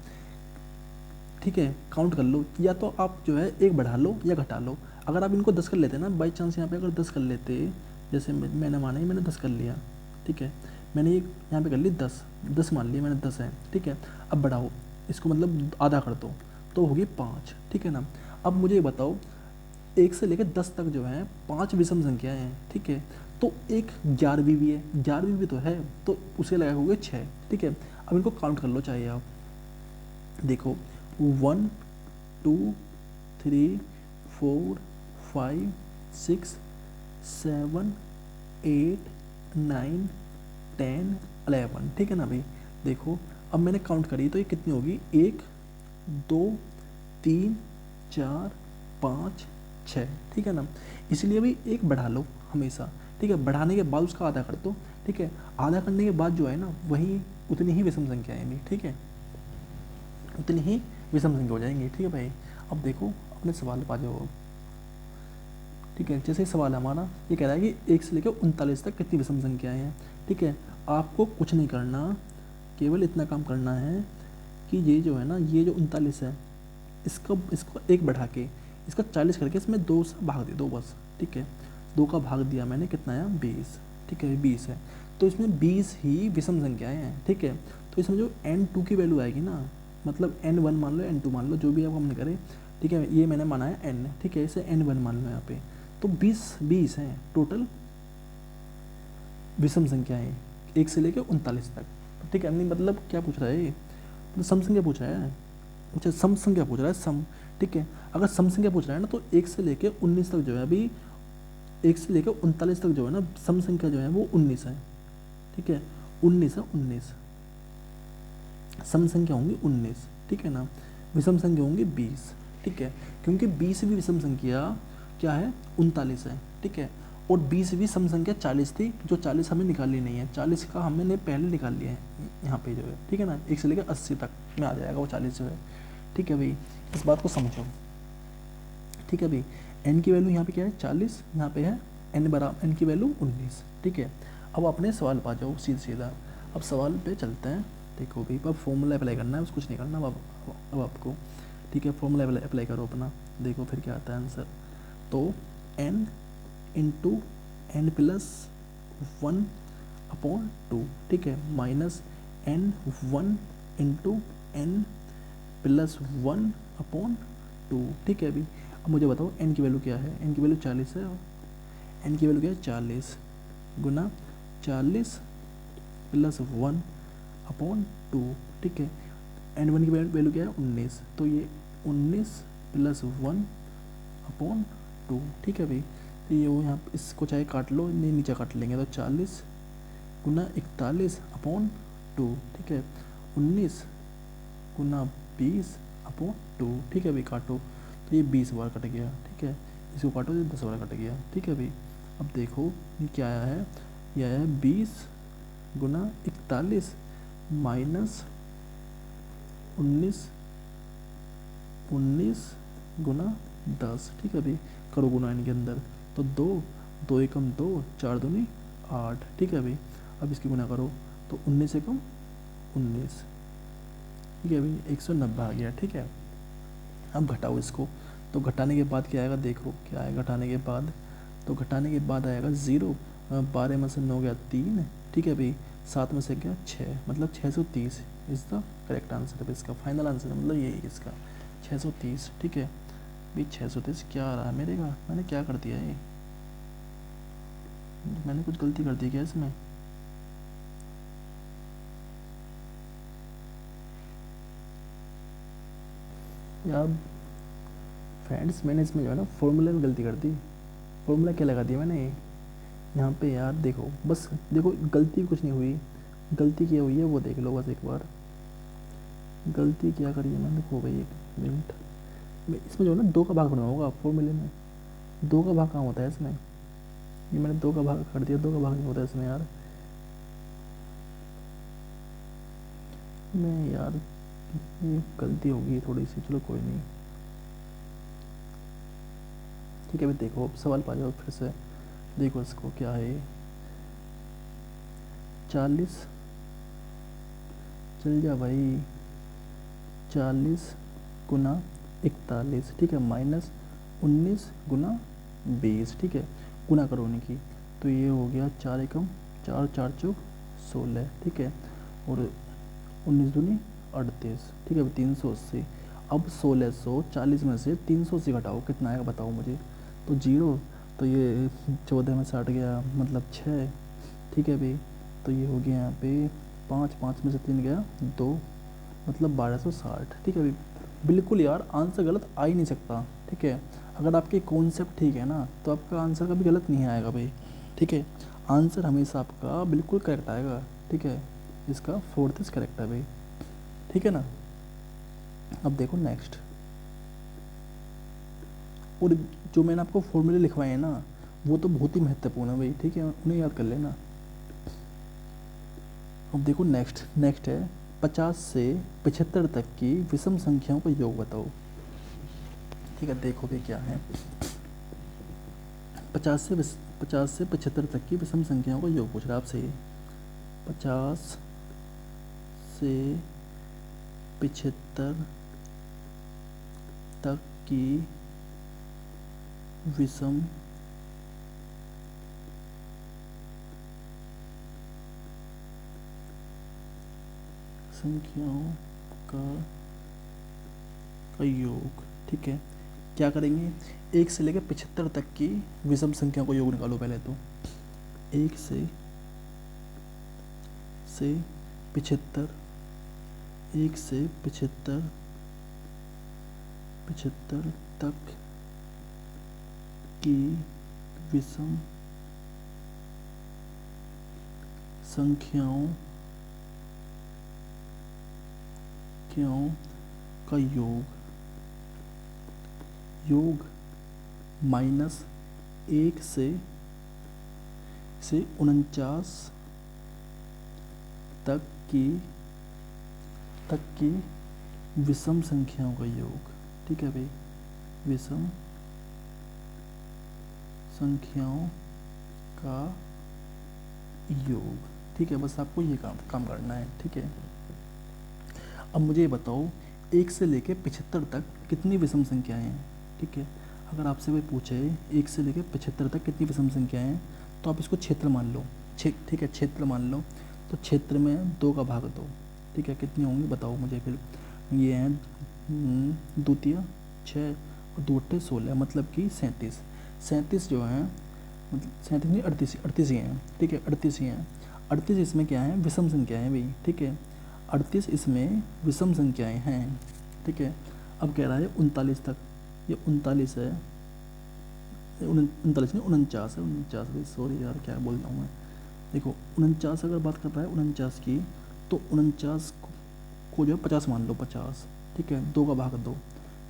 ठीक है, काउंट कर लो, या तो आप जो है एक बढ़ा लो या घटा लो। अगर आप इनको 10 कर लेते ना, बाई चांस यहाँ पे अगर 10 कर लेते, जैसे मैंने माना ही मैंने 10 कर लिया, ठीक है, मैंने एक यहाँ पे कर ली 10 मान लिया मैंने 10 है, ठीक है। अब बढ़ाओ इसको, मतलब आधा कर दो तो होगी 5, ठीक है ना। अब मुझे ये बताओ 1 से लेकर 10 तक जो है 5 विषम संख्याएँ हैं, ठीक है, तो एक 11वीं भी है, 11वीं भी तो है, तो उसे लगाओगे 6, ठीक है। अब इनको काउंट कर लो चाहे आप, देखो 1 2 3 4 5 6 7 8 9 10 11, ठीक है ना भाई। देखो अब मैंने काउंट करी तो ये कितनी होगी, 1 2 3 4 5 6, ठीक है ना। इसलिए भाई एक बढ़ा लो हमेशा, ठीक है, बढ़ाने के बाद उसका आधा कर दो, ठीक है, आधा करने के बाद जो है ना वही उतनी ही विषम संख्या आएंगी, ठीक है, उतनी ही विषम संख्या हो जाएंगी, ठीक है भाई। अब देखो अपने सवाल पे आ जाओ, ठीक है। जैसे सवाल है हमारा, ये कह रहा है कि 1 से लेकर 39 तक कितनी विषम संख्याएं हैं, ठीक है। आपको कुछ नहीं करना, केवल इतना काम करना है कि ये जो है ना, ये जो 39 है, इसको एक बढ़ा के इसका 40 करके इसमें 2 से भाग दिया, 2 बस, ठीक है, 2 का भाग दिया मैंने, कितना आया 20, ठीक है 20 है। तो इसमें 20 ही विषम संख्याएं हैं, ठीक है। तो इसमें जो n2 की वैल्यू आएगी ना, मतलब n1 मान लो n2 मान लो, जो भी आप हमने करे, ठीक है, ये मैंने माना है n, ठीक है, इसे n1 मान लो यहाँ पे। तो 20 हैं टोटल विषम संख्याएं 1 से लेकर 39 तक, ठीक है। नहीं मतलब क्या पूछ रहा है ये, मतलब सम संख्या पूछ रहा है, अच्छा सम संख्या पूछ रहा है, सम, ठीक है। अगर सम संख्या पूछ रहा है ना तो 1 से लेकर 19 तक जो है, अभी 1 से लेकर 39 तक जो है ना, सम संख्या जो है वो 19 है, ठीक है, 19 है, 19 सम संख्या होंगी 19, ठीक है ना। विषम संख्या होंगी 20, ठीक है, क्योंकि 20वीं विषम संख्या क्या है 39 है, ठीक है, और 20वीं सम संख्या 40 थी, जो 40 हमें निकालनी नहीं है, 40 का हमने पहले निकाल लिया है यहाँ पे जो है, ठीक है ना, 1 से लेकर 80 तक में आ जाएगा वो 40 जो है, ठीक है भाई, इस बात को समझो, ठीक है भाई। n की वैल्यू यहाँ पे क्या है 40, यहाँ पे है n की वैल्यू 19, ठीक है। अब अपने सवाल पा जाओ सीधा, अब सवाल पे चलते हैं। देखो भाई अब फॉर्मूला अप्लाई करना है, बस कुछ नहीं करना अब आपको, ठीक है, फॉर्मूला अप्लाई करो अपना, देखो फिर क्या आता है आंसर। तो n इंटू एन प्लस 1/2, ठीक है, minus n1 into N plus 1/2, ठीक है अभी। अब मुझे बताओ n की वैल्यू क्या है, n की वैल्यू 40 है, n की वैल्यू क्या है 40 गुना 40 प्लस 1/2, ठीक है। n1 की वैल्यू क्या है 19, तो ये 19 प्लस 1/2, ठीक है भाई। तो ये वो यहाँ इसको चाहे काट लो, नहीं नीचे काट लेंगे, तो 40 गुना 41/2, ठीक है, 19 गुना 20/2, ठीक है भाई, काटो तो ये 20 बार कट गया, ठीक है, इसको काटो तो 10 बार कट गया, ठीक है भाई। अब देखो ये क्या आया है, ये आया है 20 गुना 41 माइनस 19 गुना 10, ठीक है भाई, करो गुना इनके अंदर, तो 2 एकम 2, 4 दूनी 8, ठीक है भाई। अब इसकी गुना करो तो 19 एकम 19, ठीक है भाई, 190 आ गया, ठीक है। अब घटाओ इसको, तो घटाने के बाद क्या आएगा, देखो क्या आएगा घटाने के बाद, तो घटाने के बाद आएगा 0, 12 में से 9 गया 3, ठीक है भाई, 7 में से गया 6, मतलब 630 इज़ द करेक्ट आंसर है इसका, फाइनल आंसर है, मतलब यही इसका 630, ठीक है भाई। 630 क्या आ रहा है मेरे का, मैंने क्या कर दिया ये, मैंने कुछ गलती कर दी क्या इसमें, यार फ्रेंड्स मैंने इसमें जो है ना फॉर्मूले में गलती कर दी, फॉर्मूला क्या लगा दिया मैंने यहाँ पे, यार देखो बस देखो, गलती कुछ नहीं हुई, गलती क्या हुई है वो देख लो बस एक बार, गलती क्या करी है मैंने, देखो भाई 1 मिनट, इसमें जो है ना 2 का भाग होना होगा फॉर्मूले में, 2 का भाग कहाँ होता है इसमें, ये मैंने 2 का भाग कर दिया, 2 का भाग नहीं होता इसमें यार, मैं यार ये गलती होगी थोड़ी सी, चलो कोई नहीं, ठीक है भाई। देखो अब सवाल पा जाओ फिर से, देखो इसको क्या है 40, चल जा भाई, 40 गुना 41, ठीक है, माइनस 19 गुना 20, ठीक है, गुना करो उनकी, तो ये हो गया 4 एकम 4, 4 चौक 16, ठीक है, और 19 दूनी 38, ठीक है 380। अब 1640 में से 380 घटाओ, कितना आएगा बताओ मुझे, तो 0, तो ये 14 में से 8 गया मतलब 6, ठीक है भाई, तो ये हो गया यहाँ पे 5 में से 3 गया 2, मतलब 1260, ठीक है भाई। बिल्कुल यार आंसर गलत आ ही नहीं सकता, ठीक है, अगर आपके कॉन्सेप्ट ठीक है ना तो आपका आंसर कभी गलत नहीं आएगा भाई, ठीक है, आंसर हमेशा आपका बिल्कुल करेक्ट आएगा, ठीक है, इसका 4th करेक्ट है भाई, ठीक है ना। अब देखो नेक्स्ट, और जो मैंने आपको फॉर्मूले लिखवाए हैं ना वो तो बहुत ही महत्वपूर्ण है भाई, ठीक है, उन्हें याद कर लेना। अब देखो नेक्स्ट है 50 से 75 तक की विषम संख्याओं का योग बताओ, ठीक है, देखो भाई क्या है, 50 से 75 तक की विषम संख्याओं का योग पूछ रहा है आपसे, 50 से 75 तक की विषम संख्याओं का योग। ठीक है, क्या करेंगे, 1 से लेकर 75 तक की विषम संख्याओं का योग निकालो पहले तो। 1 से 75, 1 से 75 तक की विषम संख्याओं का योग माइनस 1 से 49 तक की विषम संख्याओं का योग। ठीक है भाई, विषम संख्याओं का योग। ठीक है, बस आपको ये काम करना है। ठीक है, अब मुझे ये बताओ 1 से लेके 75 तक कितनी विषम संख्याएं हैं। ठीक है, अगर आपसे कोई पूछे 1 से लेके 75 तक कितनी विषम संख्याएं हैं, तो आप इसको क्षेत्र मान लो। ठीक है, क्षेत्र मान लो, तो क्षेत्र में 2 का भाग दो। ठीक है, कितनी होंगी बताओ मुझे फिर। ये हैं 2 6 और 2 16, मतलब कि 37 जो हैं, मतलब 37 नहीं 38 ही हैं। ठीक है, 38 ही हैं। 38 इसमें क्या है, विषम संख्या है भाई। ठीक है, 38 इसमें विषम संख्याएं हैं। ठीक है, अब कह रहा है 39 तक, ये 39 है, 39 नहीं 49 है, 49 सॉरी यार क्या बोल रहा हूँ मैं। देखो 49 अगर बात कर रहा है 49 की, तो 49 को जो है 50 मान लो, 50। ठीक है, 2 का भाग दो,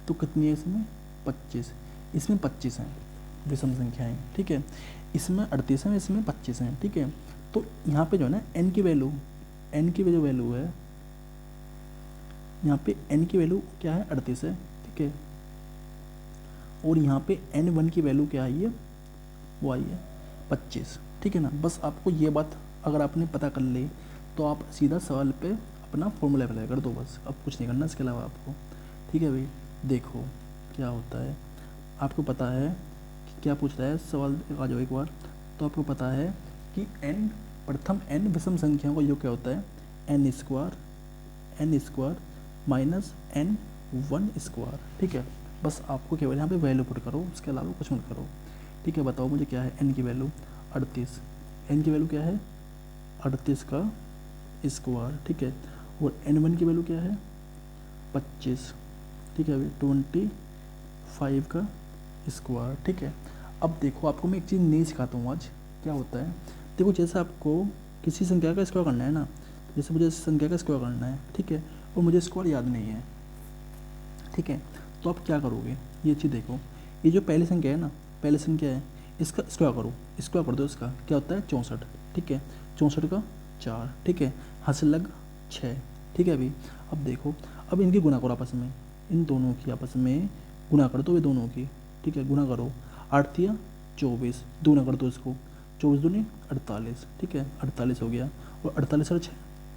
तो कितनी है इसमें 25। इसमें 25 हैं विषम संख्याएं। ठीक है, इसमें 38 हैं, इसमें 25 हैं। ठीक है, तो यहाँ पे जो है ना n की वैल्यू जो वैल्यू है, यहाँ पे n की वैल्यू क्या है 38 है। ठीक है, और यहाँ पे n1 की वैल्यू क्या आई है, वो आई है 25। ठीक है ना, बस आपको ये बात अगर आपने पता कर ली, तो आप सीधा सवाल पे अपना फॉर्मूला अप्लाई कर दो, बस अब कुछ नहीं करना इसके अलावा आपको। ठीक है भाई, देखो क्या होता है, आपको पता है कि क्या पूछ रहा है सवाल, आ जाओ एक बार। तो आपको पता है कि प्रथम n विषम संख्याओं का योग क्या होता है, n square minus n1 square. ठीक है, बस आपको केवल यहाँ पे वैल्यू पुट करो, उसके अलावा कुछ मत करो। ठीक है, बताओ मुझे क्या है n की वैल्यू 38, n की वैल्यू क्या है 38 का स्क्वायर। ठीक है, और n1 की वैल्यू क्या है 25। ठीक है अभी 25 का स्क्वायर। ठीक है, अब देखो आपको मैं एक चीज़ नहीं सिखाता हूँ आज, क्या होता है। देखो जैसे आपको किसी संख्या का स्क्वायर करना है ना, जैसे मुझे इस संख्या का स्क्वायर करना है। ठीक है, और मुझे स्क्वायर याद नहीं है। ठीक है, तो आप क्या करोगे, ये चीज़ देखो, ये जो पहली संख्या है ना, पहली संख्या है, इसका स्क्वायर करो, स्क्वायर कर दो, इसका क्या होता है 64। ठीक है, 64 का 4। ठीक है, हासिल लग 6। ठीक है अभी, अब देखो, अब इनकी गुणा करो आपस में, इन दोनों की आपस में गुणा कर दो, ये दोनों की। ठीक है, गुणा करो, 8 या 24, गुणा कर दो इसको, 24 दूनी 48। ठीक है, 48 हो गया, और 48 और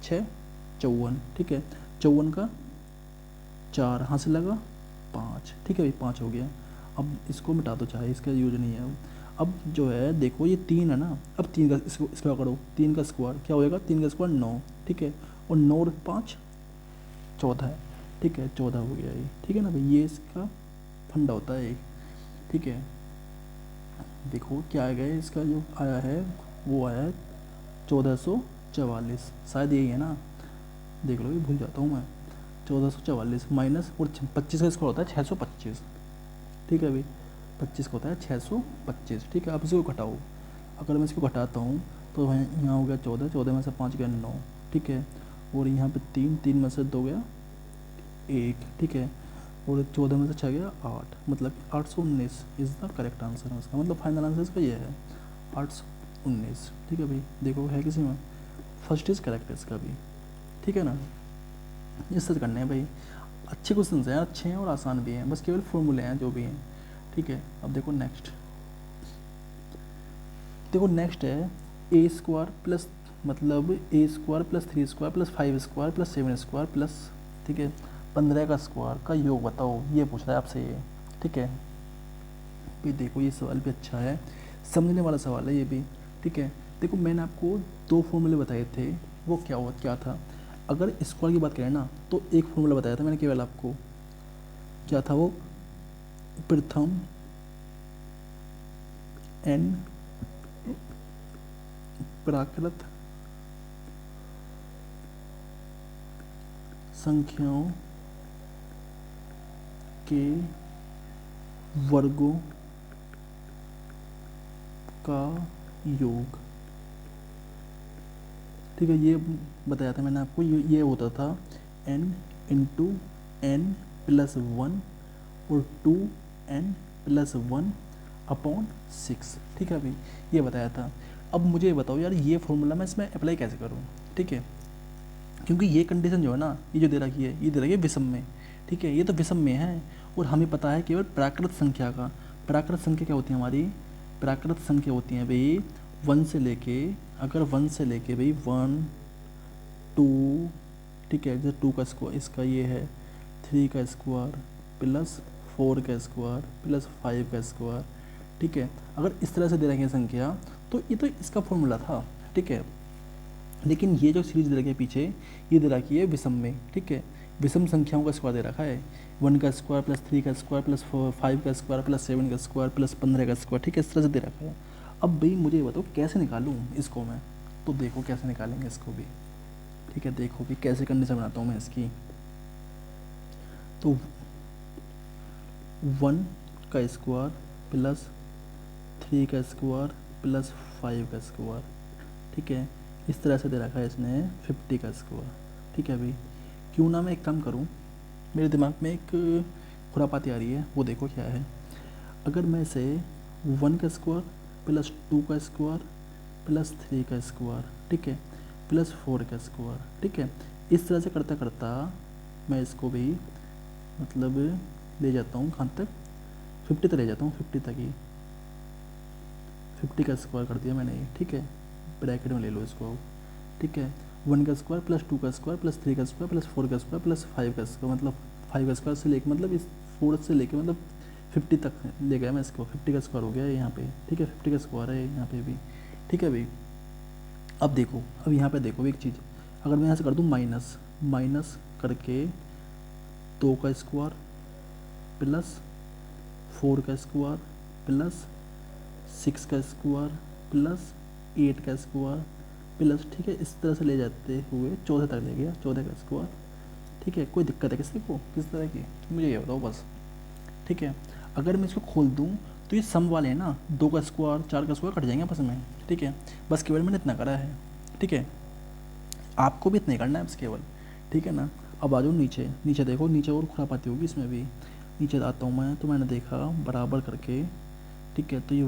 6 54। ठीक है, 54 का 4, हासिल लगा 5। ठीक है भाई, 5 हो गया। अब इसको मिटा दो, चाहे इसका यूज नहीं है। अब जो है देखो ये 3 है ना, अब 3 का स्क्वायर करो, 3 का स्क्वायर क्या होएगा, 3 का स्क्वायर 9। ठीक है, और 9 और 5 14 है। ठीक है, 14 हो गया ये। ठीक है ना भाई, ये इसका फंडा होता है एक। ठीक है, देखो क्या आ गया, इसका जो आया है वो आया है 1444, शायद यही है ना, देख लो ये भूल जाता हूँ मैं। 1444 माइनस, और 25 का स्क्वायर होता है 625। ठीक है भाई, 25 का होता है 625। ठीक है, अब इसको घटाओ, अगर मैं इसको घटाता हूँ तो यहाँ हो गया 14, 14 में से 5 गया 9। ठीक है, और यहाँ पे 3, 3 में से 2 गया 1। ठीक है, और 14 में से 6 गया 8, मतलब 819 इज़ द करेक्ट आंसर है उसका, मतलब फाइनल आंसर इसका ये है 819। ठीक है भाई, देखो है किसी में, फर्स्ट इज़ करेक्ट है इसका भी। ठीक है ना, इस तरह करना है भाई। अच्छे क्वेश्चन हैं, अच्छे हैं और आसान भी हैं, बस केवल फॉर्मूले हैं जो भी हैं। ठीक है, अब देखो नेक्स्ट, देखो नेक्स्ट है ए स्क्वायर प्लस, मतलब A square plus 3 square plus 5 square plus 7 square plus, ठीक है 15 का स्क्वायर का योग बताओ, ये पूछ रहा है आपसे ये। ठीक है, भाई देखो ये सवाल भी अच्छा है, समझने वाला सवाल है ये भी, ठीक है। देखो मैंने आपको दो फॉर्मूले बताए थे, वो क्या था, अगर स्क्वायर की बात करें ना तो एक फॉर्मूला बताया था मैंने केवल आपको, क्या था वो, प्रथम n प्राकृत संख्याओं के वर्गों का योग, ठीक है। ये बताया था मैंने आपको, ये होता था n into N plus one और 2n+1 अपॉन 6, ठीक है भाई, ये बताया था। अब मुझे ये बताओ यार, ये फॉर्मूला मैं इसमें अप्लाई कैसे करूँ, ठीक है, क्योंकि ये कंडीशन जो है ना, ये जो दे रखी है, ये दे रखी है विषम में, ठीक है, ये तो विषम में है, और हमें पता है केवल प्राकृत संख्या का। प्राकृत संख्या क्या होती है हमारी, प्राकृत संख्या होती है भाई 1 से लेके, अगर 1 से लेके भाई 1 2, ठीक है, जैसे 2 का स्क्वायर इसका ये है, 3 का स्क्वायर प्लस 4 का स्क्वायर प्लस 5 का स्क्वायर, ठीक है। अगर इस तरह से दे रखी है संख्या तो ये तो इसका फॉर्मूला था, ठीक है। लेकिन ये जो सीरीज दे रखी है पीछे, ये दे रखी है विषम में, ठीक है, विषम संख्याओं का स्क्वायर दे रखा है, 1 का स्क्वायर प्लस 3 का स्क्वायर प्लस 5 का स्क्वायर प्लस 7 का स्क्वायर प्लस 15 का स्क्वायर, ठीक है, इस तरह से दे रखा है। अब भाई मुझे ये बताओ कैसे निकालूँ इसको मैं, तो देखो कैसे निकालेंगे इसको भी, ठीक है। देखो भी कैसे कंडीशन बनाता हूँ मैं इसकी, तो 1 का स्क्वायर प्लस 3 का स्क्वायर प्लस 5 का स्क्वायर, ठीक है, इस तरह से दे रखा है इसने 50 का स्क्वायर, ठीक है भाई। क्यों ना मैं एक काम करूँ, मेरे दिमाग में एक खुरापाती आ रही है, वो देखो क्या है। अगर मैं इसे 1 का स्क्वायर प्लस 2 का स्क्वायर प्लस 3 का स्क्वायर, ठीक है, प्लस 4 का स्क्वायर, ठीक है, इस तरह से करता करता मैं इसको भी मतलब ले जाता हूँ कहाँ तक, 50 तक ले जाता हूँ, 50 तक ही, 50 का स्क्वायर कर दिया मैंने ये, ठीक है, ब्रैकेट में ले लो इसको, ठीक है। 1 का स्क्वायर प्लस 2 का स्क्वायर प्लस 3 का स्क्वायर प्लस 4 का स्क्वायर प्लस 5 का स्क्वायर, मतलब 5 का स्क्वायर से लेके मतलब इस 4 से लेके मतलब 50 तक ले गया मैं इसको, 50 का स्क्वायर हो गया यहाँ पे, ठीक है, 50 का स्क्वायर है यहाँ पे भी, ठीक है भाई। अब देखो, अब यहाँ पे देखो एक चीज़, अगर मैं यहाँ से कर दूँ माइनस करके 2 का स्क्वायर प्लस 4 का स्क्वायर प्लस 6 का स्क्वायर प्लस 8 का स्क्वायर प्लस, ठीक है, इस तरह से ले जाते हुए 14 तक ले गया, 14 का स्क्वायर, ठीक है। कोई दिक्कत है किसी को, किस तरह की, मुझे ये बताओ बस, ठीक है। अगर मैं इसको खोल दूँ तो ये सम वाले हैं ना, 2 का स्क्वायर 4 का स्क्वायर कट जाएंगे आपस में, ठीक है, बस केवल मैंने इतना करा है, ठीक है, आपको भी इतना ही करना है बस केवल, ठीक है ना। अब आ जाओ नीचे, नीचे देखो, नीचे और खुरापाती होगी इसमें भी, नीचे आता हूँ मैं, तो मैंने देखा बराबर करके, ठीक है, तो ये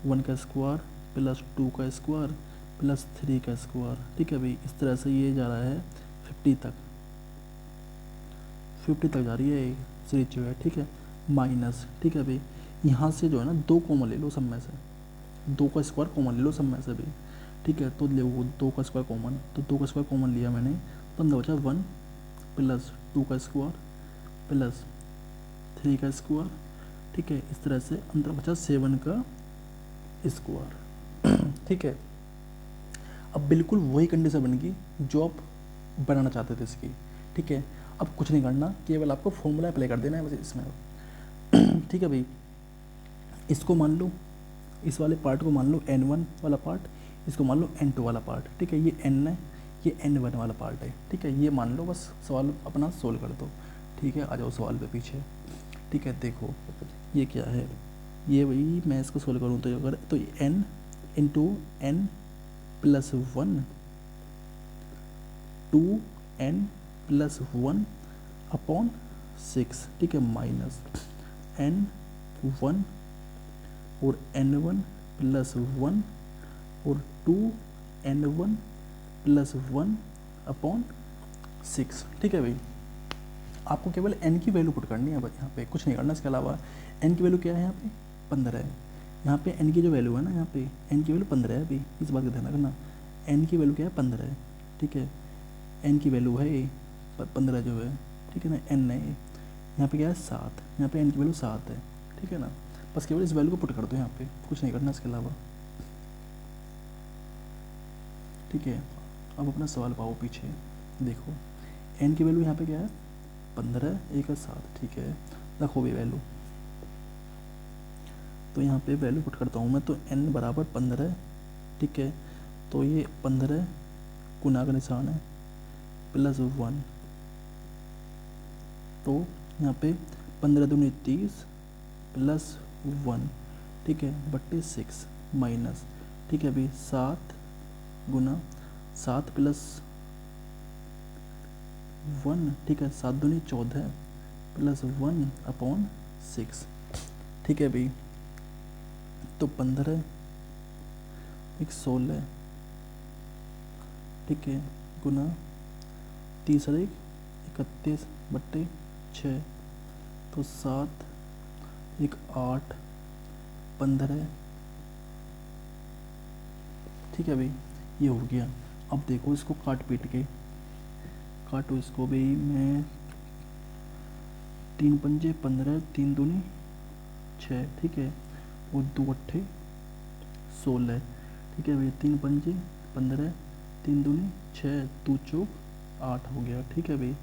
1 का स्क्वायर प्लस 2 का स्क्वायर प्लस 3 का स्क्वायर, ठीक है भाई, इस तरह से ये जा रहा है 50 तक, 50 तक जा रही है ये सीरीज जो है, ठीक है, माइनस, ठीक है भाई, यहाँ से जो है ना 2 कॉमन ले लो सब में से, 2 का स्क्वायर कॉमन ले लो सब में से भी, ठीक है, तो ले वो 2 का स्क्वायर कॉमन, तो 2 का स्क्वायर कॉमन लिया मैंने, तो अंदर बचा 1 प्लस 2 का स्क्वायर प्लस 3 का स्क्वायर, ठीक है, इस तरह से अंदर बचा 7 का स्क्वायर, ठीक है। अब बिल्कुल वही कंडीशन बन गई जो आप बनाना चाहते थे इसकी, ठीक है। अब कुछ नहीं करना, केवल आपको फॉर्मूला अप्लाई कर देना है बस इसमें, ठीक है भाई। इसको मान लो, इस वाले पार्ट को मान लो n1 वाला पार्ट, इसको मान लो n2 वाला पार्ट, ठीक है, ये n है, ये n1 वाला पार्ट है, ठीक है, ये मान लो, बस सवाल अपना सोल्व कर दो, ठीक है। आ जाओ सवाल पे पीछे, ठीक है, देखो ये क्या है, ये वही मैं इसको सोल्व करूँ तो अगर तो n into N plus 1 2n+1 upon 6, ठीक है, माइनस n1 और n1+1 और 2n1+1 अपॉन 6, ठीक है भाई। आपको केवल n की वैल्यू पुट करनी है बस, यहाँ पे कुछ नहीं करना इसके अलावा। n की वैल्यू क्या है यहाँ पे 15 है, यहाँ पे n की जो वैल्यू है ना, यहाँ पे n की वैल्यू 15 है अभी, इस बात का ध्यान रखना, n की वैल्यू क्या है 15 है, ठीक है, n की वैल्यू है 15 जो है, ठीक है ना, n है, यहाँ पे क्या है 7, यहाँ पे n की वैल्यू 7 है, ठीक है ना। बस केवल इस वैल्यू को पुट कर दो यहाँ पे, कुछ नहीं करना इसके अलावा, ठीक है। अब अपना सवाल पाओ पीछे, देखो n की वैल्यू यहाँ पे क्या है 15, 1 और 7, ठीक है। रखो भी वैल्यू, तो यहाँ पे वैल्यू पुट करता हूँ मैं, तो n बराबर 15, ठीक है। तो ये 15 गुना का निशान है प्लस 1, तो यहाँ पे 15 दूनी 30 प्लस 1, ठीक है, बट्टे 6 माइनस, ठीक है अभी 7 गुना 7 प्लस 1, ठीक है, 7 दूनी 14 प्लस 1 अपॉन 6, ठीक है अभी। तो 15 एक 16, ठीक है, गुना 30 और 31 बट्टे 6, तो 7 एक 8 15, ठीक है भाई, ये हो गया। अब देखो इसको काट पीट के, काटो इसको भी मैं, 3 पंजे 15, 3 दूनी 6, ठीक है, और 2 अट्ठे 16, ठीक है भाई, 3 पंजे 15, 3 दूनी 6, 2 चौक 8 हो गया, ठीक है भाई।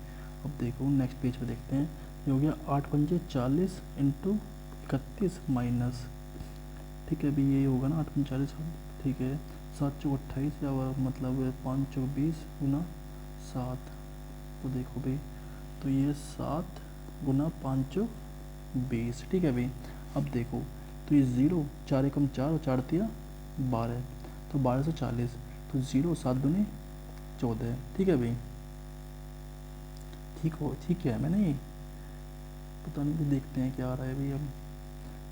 अब देखो नेक्स्ट पेज पे देखते हैं, ये हो गया 8 पंजे 40 इंटू 31 माइनस, ठीक है भाई, ये होगा ना 8 पंजे 40, ठीक है, 7 चौक 28 या मतलब 5 चौक 20 गुना 7, तो देखो भाई, तो ये 7 गुना 5 चौक 20, ठीक है भाई। अब देखो तो ये 0, 4 एकम 4 और 4 तिया 12, तो 12 से 40, तो 0 7 दूनी 14, ठीक है भाई। ठीक है मैंने ये पता नहीं, देखते हैं क्या आ रहा है भाई। अब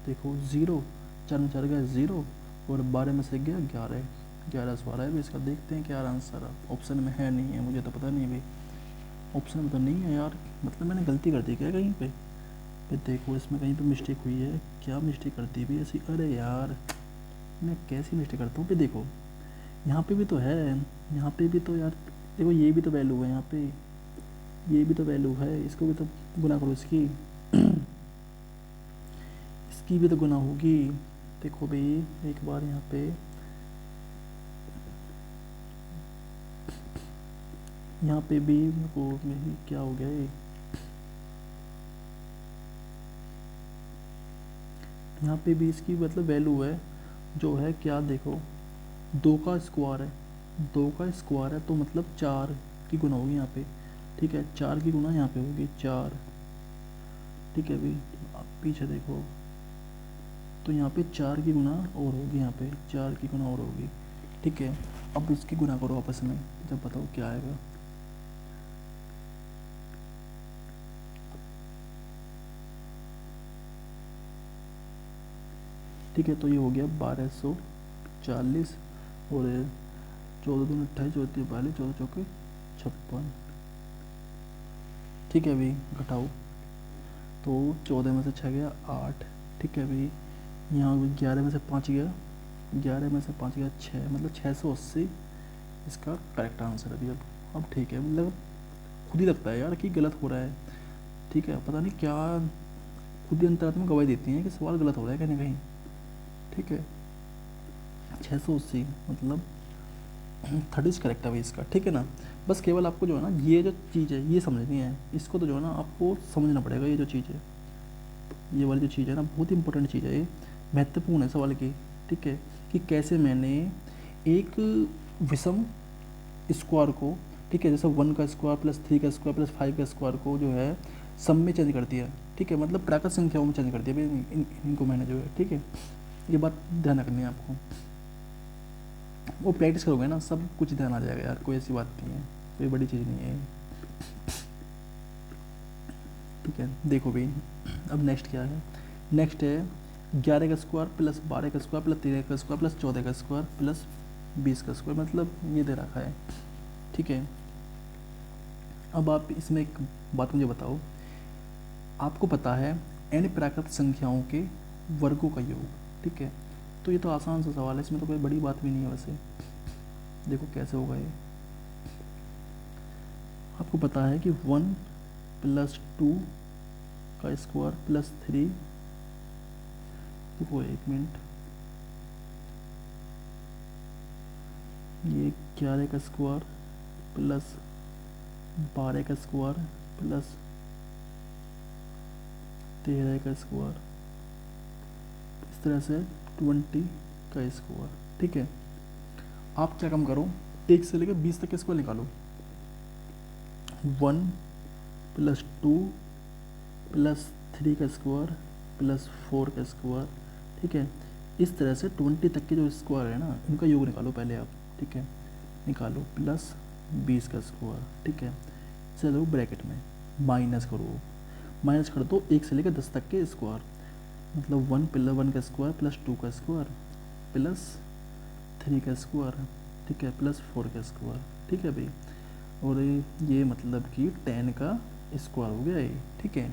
देखो 0, 4 में 4 गया 0, और 12 में से गया 11, 11 से 12 है भाई इसका। देखते हैं क्या आंसर है, ऑप्शन में है नहीं है, मुझे तो पता नहीं भाई, ऑप्शन में तो नहीं है यार, मतलब मैंने गलती कर दी क्या कहीं पे। फिर देखो इसमें कहीं पे मिस्टेक हुई है, क्या मिस्टेक करती है ऐसी, अरे यार मैं कैसी मिस्टेक करता हूँ। फिर देखो यहाँ पे भी तो है, यहाँ पे भी तो यार देखो, ये भी तो वैल्यू है यहाँ पे, ये भी तो वैल्यू है, इसको भी तो गुना करो इसकी इसकी भी तो गुना होगी। देखो भाई एक बार यहाँ पे, यहाँ पे भी वो मेरी क्या हो गया ये, यहाँ पे भी इसकी मतलब वैल्यू है जो है क्या, देखो 2 का स्क्वायर है, 2 का स्क्वायर है तो मतलब 4 की गुना होगी यहाँ पे, ठीक है, 4 की गुना यहाँ पे होगी 4, ठीक है भाई। अब पीछे देखो, तो यहाँ पे 4 की गुना और होगी, यहाँ पे 4 की गुना और होगी, ठीक है। अब इसकी गुना करो आपस में, जब बताओ क्या आएगा। ठीक है, तो ये हो गया 1240, और 14 दूनी 28, 14 42, 14 चौके 56, ठीक है भाई। घटाओ तो 14 में से 6 गया 8, ठीक है भाई। यहाँ 11 में से 5 गया, 11 में से 5 गया 6, मतलब 680 इसका करेक्ट आंसर है। अब ठीक है, मतलब खुद ही लगता है यार कि गलत हो रहा है, ठीक है, पता नहीं क्या खुद ही अंतरात्मा गवाही देती हैं कि सवाल गलत हो रहा है कहीं ना कहीं, ठीक है। 680 मतलब 30 करेक्ट है भाई इसका, ठीक है ना। बस केवल आपको जो है ना ये जो चीज़ है ये समझनी है, इसको तो जो है ना आपको समझना पड़ेगा। ये जो चीज़ है, ये वाली जो चीज़ है ना, बहुत इंपॉर्टेंट चीज़ है, ये महत्वपूर्ण है सवाल की, ठीक है, कि कैसे मैंने एक विषम स्क्वायर को, ठीक है, जैसे 1 का स्क्वायर प्लस 3 का स्क्वायर प्लस 5 का स्क्वायर को जो है सम में चेंज कर दिया, ठीक है, मतलब प्राकृत संख्याओं में चेंज कर दिया भाई इनको मैंने जो है, ठीक है। ये बात ध्यान रखनी है आपको, वो प्रैक्टिस करोगे ना सब कुछ ध्यान आ जाएगा यार, कोई ऐसी बात नहीं है, कोई बड़ी चीज़ नहीं है, ठीक है। देखो भाई अब नेक्स्ट क्या है, नेक्स्ट है 11 का स्क्वायर प्लस 12 का स्क्वायर प्लस 13 का स्क्वायर प्लस 14 का स्क्वायर प्लस 20 का स्क्वायर, मतलब ये दे रखा है, ठीक है। अब आप इसमें एक बात मुझे बताओ, आपको पता है n प्राकृत संख्याओं के वर्गों का योग, ठीक है, तो ये तो आसान सा सवाल है, इसमें तो कोई बड़ी बात भी नहीं है वैसे। देखो कैसे होगा ये, आपको पता है कि 1 + 2 का स्क्वायर प्लस 3, देखो 1 मिनट, ये 11 का स्क्वायर प्लस 12 का स्क्वायर प्लस 13 का स्क्वायर, इस तरह से 20 का स्क्वायर। ठीक है, आप क्या काम करो, 1 से लेकर 20 तक का स्क्वायर निकालो। 1 प्लस 2 प्लस 3 का स्क्वायर प्लस 4 का स्क्वायर। ठीक है, इस तरह से 20 तक के जो स्क्वायर है ना, इनका योग निकालो पहले आप। ठीक है, निकालो प्लस 20 का स्क्वायर। ठीक है, चलो ब्रैकेट में माइनस करो, माइनस कर दो 1 से लेकर 10 तक के स्क्वायर, मतलब 1 प्लस 1 का स्क्वायर प्लस 2 का स्क्वायर प्लस 3 का स्क्वायर। ठीक है, प्लस 4 का स्क्वायर। ठीक है भाई, और ये मतलब कि 10 का स्क्वायर हो गया ये। ठीक है,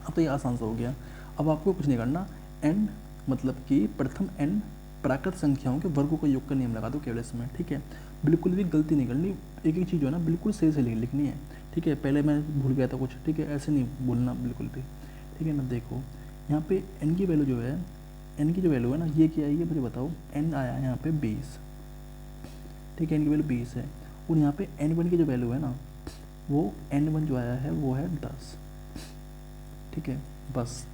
अब तो ये आसान सा हो गया। अब आपको कुछ नहीं करना, n मतलब कि प्रथम n प्राकृत संख्याओं के वर्गों का योग का नियम लगा दो केवल इसमें। ठीक है, बिल्कुल भी गलती नहीं करनी, एक एक चीज़ जो है ना बिल्कुल सही से लिखनी है। ठीक है, पहले मैं भूल गया था कुछ। ठीक है, ऐसे नहीं भूलना बिल्कुल भी। ठीक है ना, देखो यहाँ पे n की वैल्यू जो है, n की जो वैल्यू है ना, ये क्या है ये मुझे बताओ। n आया है यहाँ पे 20। ठीक है, n की वैल्यू 20 है, और यहाँ पे n1 की जो वैल्यू है ना, वो n1 जो आया है वो है 10। ठीक है, बस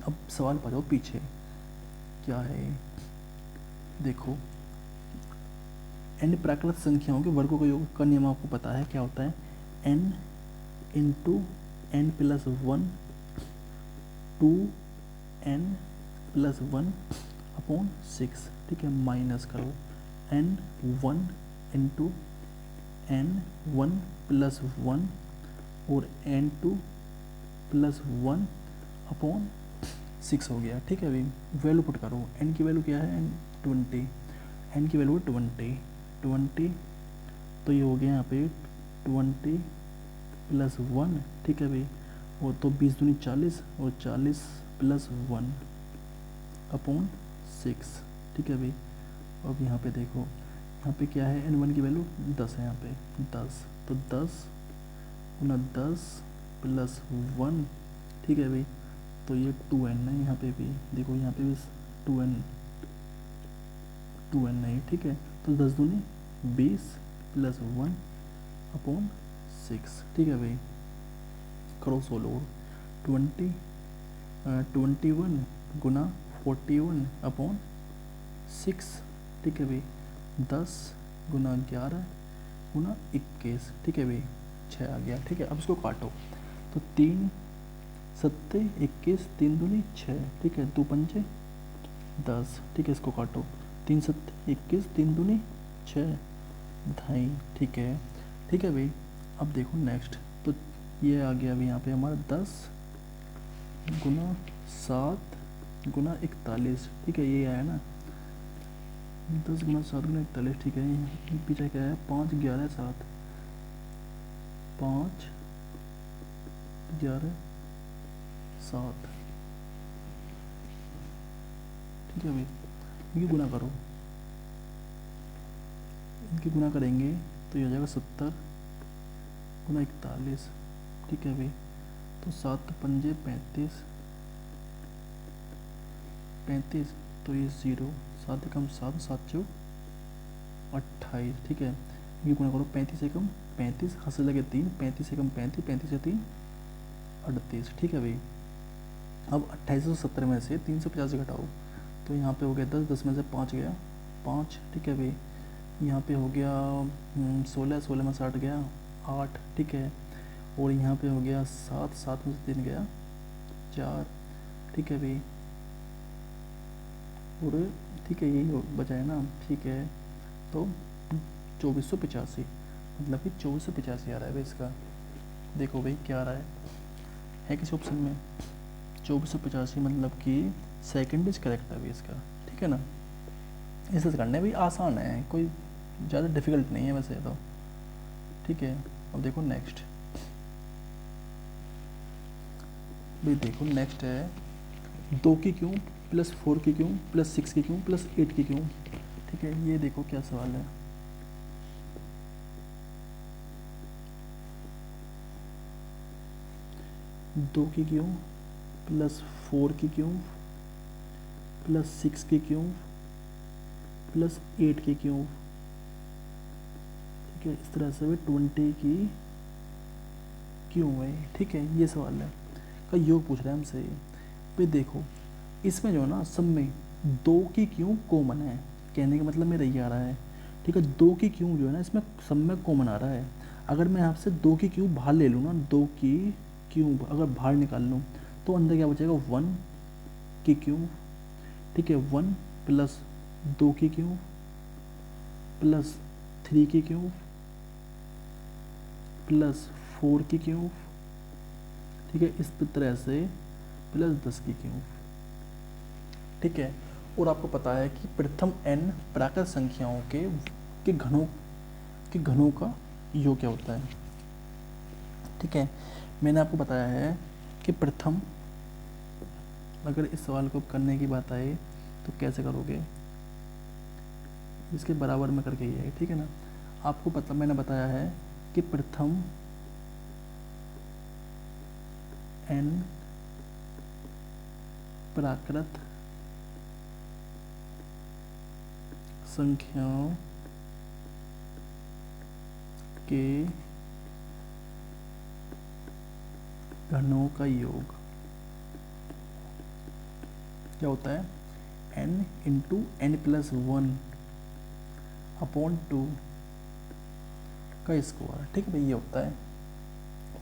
अब सवाल पा जाओ पीछे क्या है। देखो n प्राकृत संख्याओं के वर्गों का योग का नियम आपको पता है क्या होता है, n into n plus 1 two n plus 1 upon 6। ठीक है, माइनस करो n1 इंटू n1 प्लस 1 और n2 प्लस 1 अपॉन 6 हो गया। ठीक है, अभी वैल्यू पुट करो, n की वैल्यू क्या है, n20, n की वैल्यू है 20, तो ये हो गया यहाँ पे 20 प्लस 1। ठीक है भाई, वो तो 20 दूनी 40 और 40 प्लस 1 अपॉन 6। ठीक है भाई, अब यहाँ पे देखो, यहाँ पे क्या है, n1 की वैल्यू 10 है, यहाँ पे 10, तो 10 गुना 10 प्लस 1। ठीक है भाई, तो ये 2n है यहाँ पे भी, देखो यहाँ पे भी 2n है। ठीक है, तो 10 दूनी 20 प्लस 1 अपॉन 6। ठीक है भाई, करो सोल्व। 21 गुना 41 अपॉन 6। ठीक है भाई, 10 गुना 11 गुना 21। ठीक है भाई, 6 आ गया। ठीक है, अब इसको काटो, तो 3 7 21, 3 दूनी 6। ठीक है, 2 पंचे 10। ठीक है, इसको काटो, 3 7 21, 3 दूनी 6, 2.5। ठीक है, ठीक है भाई, अब देखो नेक्स्ट, तो ये आ गया अभी यहाँ पे हमारा 10 गुना 7 गुना 41। ठीक है, ये आया ना 10 गुना 7 गुना 41। ठीक है, ये पीछे क्या है, 5 11 7, 5 11 7। ठीक है भाई, इनकी गुना करो, इनकी गुना करेंगे तो ये हो जाएगा 70 गुना 41। ठीक है भाई, तो 7 पंजे 35, 35, तो ये 0, 7 एकम 7, 7 चौक 28। ठीक है, ये गुना करो, 35 एकम 35, हाथ से लगे 3, 35 एकम 35, 35 से 3 38। ठीक है भाई, अब 2870 में से 350 घटाओ, तो यहाँ पे हो गया 10, 10 में से 5 गया 5। ठीक है भाई, यहाँ पे हो गया 16, 16 में 60 गया 8। ठीक है, और यहाँ पे हो गया 7, 7 में से 3 गया 4। ठीक है भाई, और ठीक है यही बचा है ना। ठीक है, तो 2485, मतलब कि 2485 आ रहा है भाई इसका। देखो भाई क्या आ रहा है किसी ऑप्शन में 2485, मतलब कि सेकंड इज करेक्ट है भाई इसका। ठीक है ना, इसे करने भी आसान है, कोई ज़्यादा डिफिकल्ट नहीं है वैसे तो। ठीक है, अब देखो नेक्स्ट, भाई देखो नेक्स्ट है 2 की क्यों प्लस 4 की क्यों प्लस 6 की क्यों प्लस 8 की क्यों। ठीक है, ये देखो क्या सवाल है। 2 की क्यूब प्लस 4 की क्यूब प्लस 6 की क्यूब प्लस 8 की क्यूब, ठीक है। इस तरह से भी 20 की क्यूब है, ठीक है। ये सवाल है का योग पूछ रहा है हमसे। भाई देखो इसमें जो है ना सब में 2 की क्यूब कॉमन है, कहने का मतलब मेरा ये आ रहा है, ठीक है। 2 की क्यूब जो है ना इसमें सब में कॉमन आ रहा है। अगर मैं आपसे 2 की क्यूब बाहर ले लूँ ना, 2 की क्यूब अगर बाहर निकाल लूँ तो अंदर क्या बचेगा, 1 की क्यूब, ठीक है। 1 प्लस 2 की क्यूब प्लस 3 की क्यूब प्लस 4 की क्यूब, ठीक है। इस तरह से प्लस 10 की क्यूब, ठीक है। और आपको पता है कि प्रथम n प्राकृत संख्याओं के घनों का योग क्या होता है, ठीक है। मैंने आपको बताया है कि प्रथम, अगर इस सवाल को करने की बात आए तो कैसे करोगे, इसके बराबर में करके ही है, ठीक है ना। आपको पता, मैंने बताया है कि प्रथम n प्राकृत संख्याओं के घनों का योग क्या होता है, n into n plus 1 upon 2 का स्क्वायर, ठीक है भाई। ये होता है,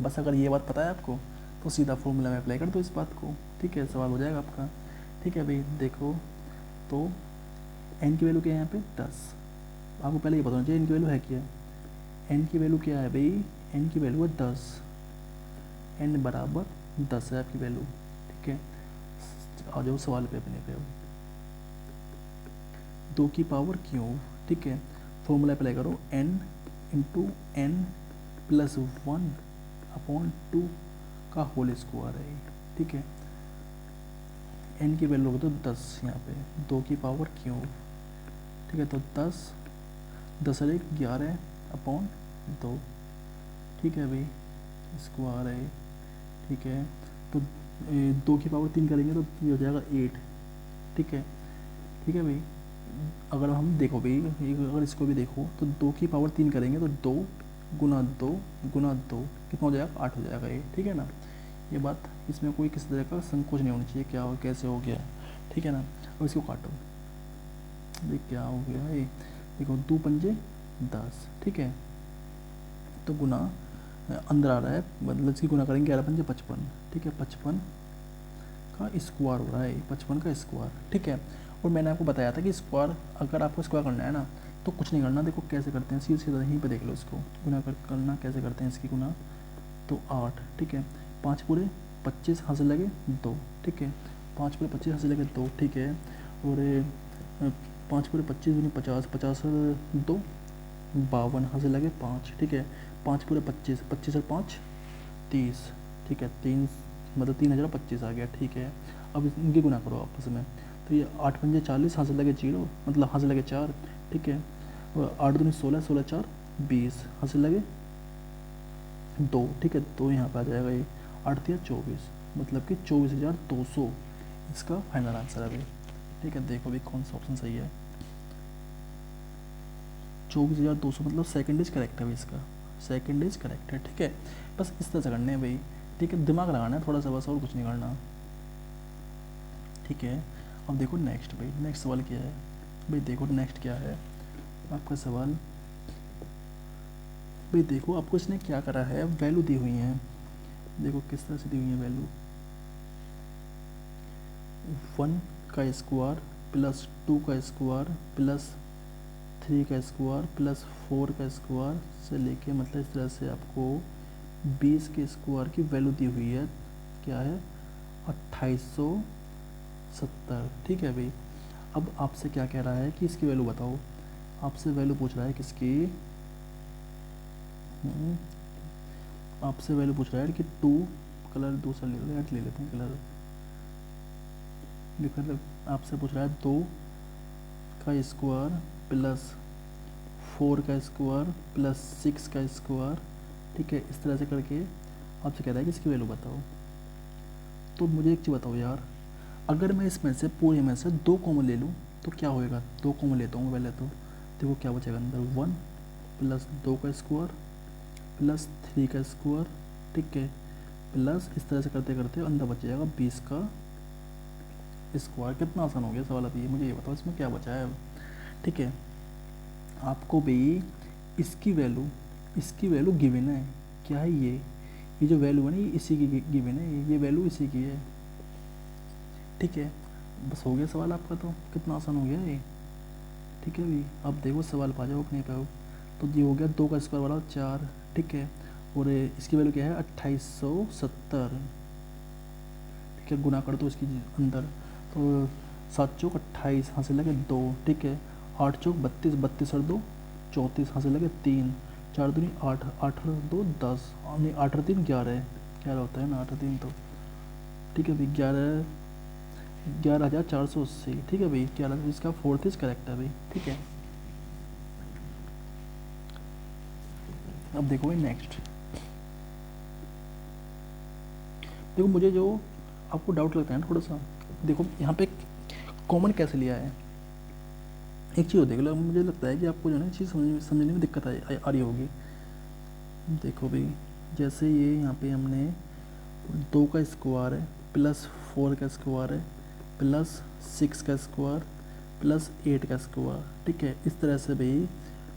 बस अगर ये बात पता है आपको तो सीधा फॉर्मूला में अप्लाई कर दो इस बात को, ठीक है। सवाल हो जाएगा आपका, ठीक है भाई। देखो तो n की वैल्यू क्या है यहाँ पे 10, आपको पहले ये बताना चाहिए n की वैल्यू है क्या, n की वैल्यू क्या है भाई, n की वैल्यू है 10, n बराबर 10 है आपकी वैल्यू, ठीक है। आ जाओ सवाल पे अपने पे, 2 की पावर क्यूब, ठीक है। फॉर्मूला अप्लाई करो, n into n plus 1 upon 2 का होल स्क्वायर है, ठीक है। n की वैल्यू तो 10 यहाँ पे, 2 की पावर क्यूब, ठीक है। तो 10 और 1 11 अपॉन 2, ठीक है भाई, स्क्वायर है, ठीक है। तो 2 की पावर 3 करेंगे तो ये हो जाएगा 8, ठीक है, ठीक है भाई। अगर हम देखो भाई, अगर इसको भी देखो तो 2 की पावर 3 करेंगे तो 2 गुना 2 गुना 2 कितना हो जाएगा, 8 हो जाएगा ये, ठीक है ना। ये बात, इसमें कोई किसी तरह का संकोच नहीं होना चाहिए, क्या हो कैसे हो गया, ठीक है ना। अब इसको काटो, देख क्या हो गया ये, देखो 2 पंजे 10, ठीक है। तो गुना अंदर आ रहा है, मतलब इसकी गुना करेंगे 11 पंजे 55, ठीक है। 55 का स्क्वायर हो रहा है, 55 का स्क्वायर, ठीक है। और मैंने आपको बताया था कि स्क्वायर, अगर आपको स्क्वायर करना है ना तो कुछ नहीं करना, देखो कैसे करते हैं, सीधे यहीं पे देख लो इसको, गुना करना कैसे करते हैं इसकी गुना, तो 8, ठीक है। 5 पूरे 25 हाथ से लगे 2, ठीक है। 5 पूरे 25 हाथ से लगे 2, ठीक है। और 5 पूरे 25 दूनी 50, 50 और 2 52 हाथ से लगे 5, ठीक है। 5 पूरे 25, 25 और 5 30, ठीक है। 3 मतलब 3025 आ गया, ठीक है। अब इनकी गुना करो आपस में, तो ये 8 पंजे 40 हाथ से लगे 0, मतलब हाथ से लगे 4, ठीक है। और 8 दूनी 16, 16 4 20 हाथ से लगे 2, ठीक है। तो यहाँ पे आ जाएगा ये 8 या 24, मतलब कि 24,200 इसका फाइनल आंसर है भाई, ठीक है। देखो भाई कौन सा ऑप्शन सही है, 24,200 मतलब सेकंड इज करेक्ट है भाई, इसका सेकंड इज करेक्ट है, ठीक है। बस इस तरह से करने हैं भाई, ठीक है। दिमाग लगाना है थोड़ा सा, बस और कुछ नहीं करना, ठीक है। अब देखो नेक्स्ट भाई, नेक्स्ट सवाल क्या है भाई, देखो नेक्स्ट क्या है आपका सवाल भाई। देखो आपको इसने क्या करा है, वैल्यू दी हुई है, देखो किस तरह से दी हुई है वैल्यू, 1 का स्क्वायर प्लस 2 का स्क्वायर प्लस 3 का स्क्वायर प्लस 4 का स्क्वायर से लेके, मतलब इस तरह से आपको 20 के स्क्वायर की वैल्यू दी हुई है, क्या है 2870, ठीक है भाई। अब आपसे क्या कह रहा है कि इसकी वैल्यू बताओ, आपसे वैल्यू पूछ रहा है किसकी, आपसे वैल्यू पूछ रहा है कि 2 कलर दूसरा ले लेते हैं कलर, लिखकर आपसे पूछ रहा है 2 का स्क्वायर प्लस 4 का स्क्वायर प्लस 6 का स्क्वायर, ठीक है। इस तरह से करके आपसे कह रहा है कि इसकी वैल्यू बताओ, तो मुझे एक चीज़ बताओ यार, अगर मैं इसमें से पूरे में से 2 कॉमन ले लूँ तो क्या होएगा? 2 कॉमन लेता हूँ पहले, तो देखो क्या बचेगा अंदर, 1 प्लस 2 का स्क्वायर प्लस 3 का स्क्वायर, ठीक है, प्लस इस तरह से करते करते अंदर बच जाएगा 20 का स्क्वायर। कितना आसान हो गया सवाल। अब ये मुझे ये बताओ इसमें क्या बचा है अब, ठीक है। आपको भी इसकी वैल्यू गिवन है, क्या है ये जो वैल्यू है ना, ये इसी की गिवन है, ये वैल्यू इसी की है, ठीक है। बस हो गया सवाल आपका, तो कितना आसान हो गया ये, ठीक है भाई। अब देखो सवाल पा जाओ अपने पे। तो ये हो गया 2 का स्क्वायर वाला 4, ठीक है, और इसकी वैल्यू क्या है 2870, ठीक है। गुना कर दो इसकी अंदर, तो 7 चौक 28, यहाँ से लगे 2, ठीक है, 8 चौक 32, 32 और 2 34, यहाँ से लगे 3, 4 दूनी 8, 8 और 2 10, नहीं 8 और 3 11, 11 होता है ना 8 और 3 तो, ठीक है भाई, 11,480, ठीक है भाई, 11, इसका 4th इज करेक्ट है भाई, ठीक है। अब देखो भाई नेक्स्ट, देखो मुझे जो आपको डाउट लगता है ना थोड़ा सा, देखो यहाँ पे कॉमन कैसे लिया है, एक चीज़ देख लो, मुझे लगता है कि आपको जो है ना चीज़ समझने में दिक्कत आ रही होगी। देखो भाई, जैसे ये यहाँ पे हमने 2 का स्क्वायर है प्लस 4 का स्क्वायर है प्लस 6 का स्क्वायर प्लस 8 का स्क्वायर, ठीक है, इस तरह से भाई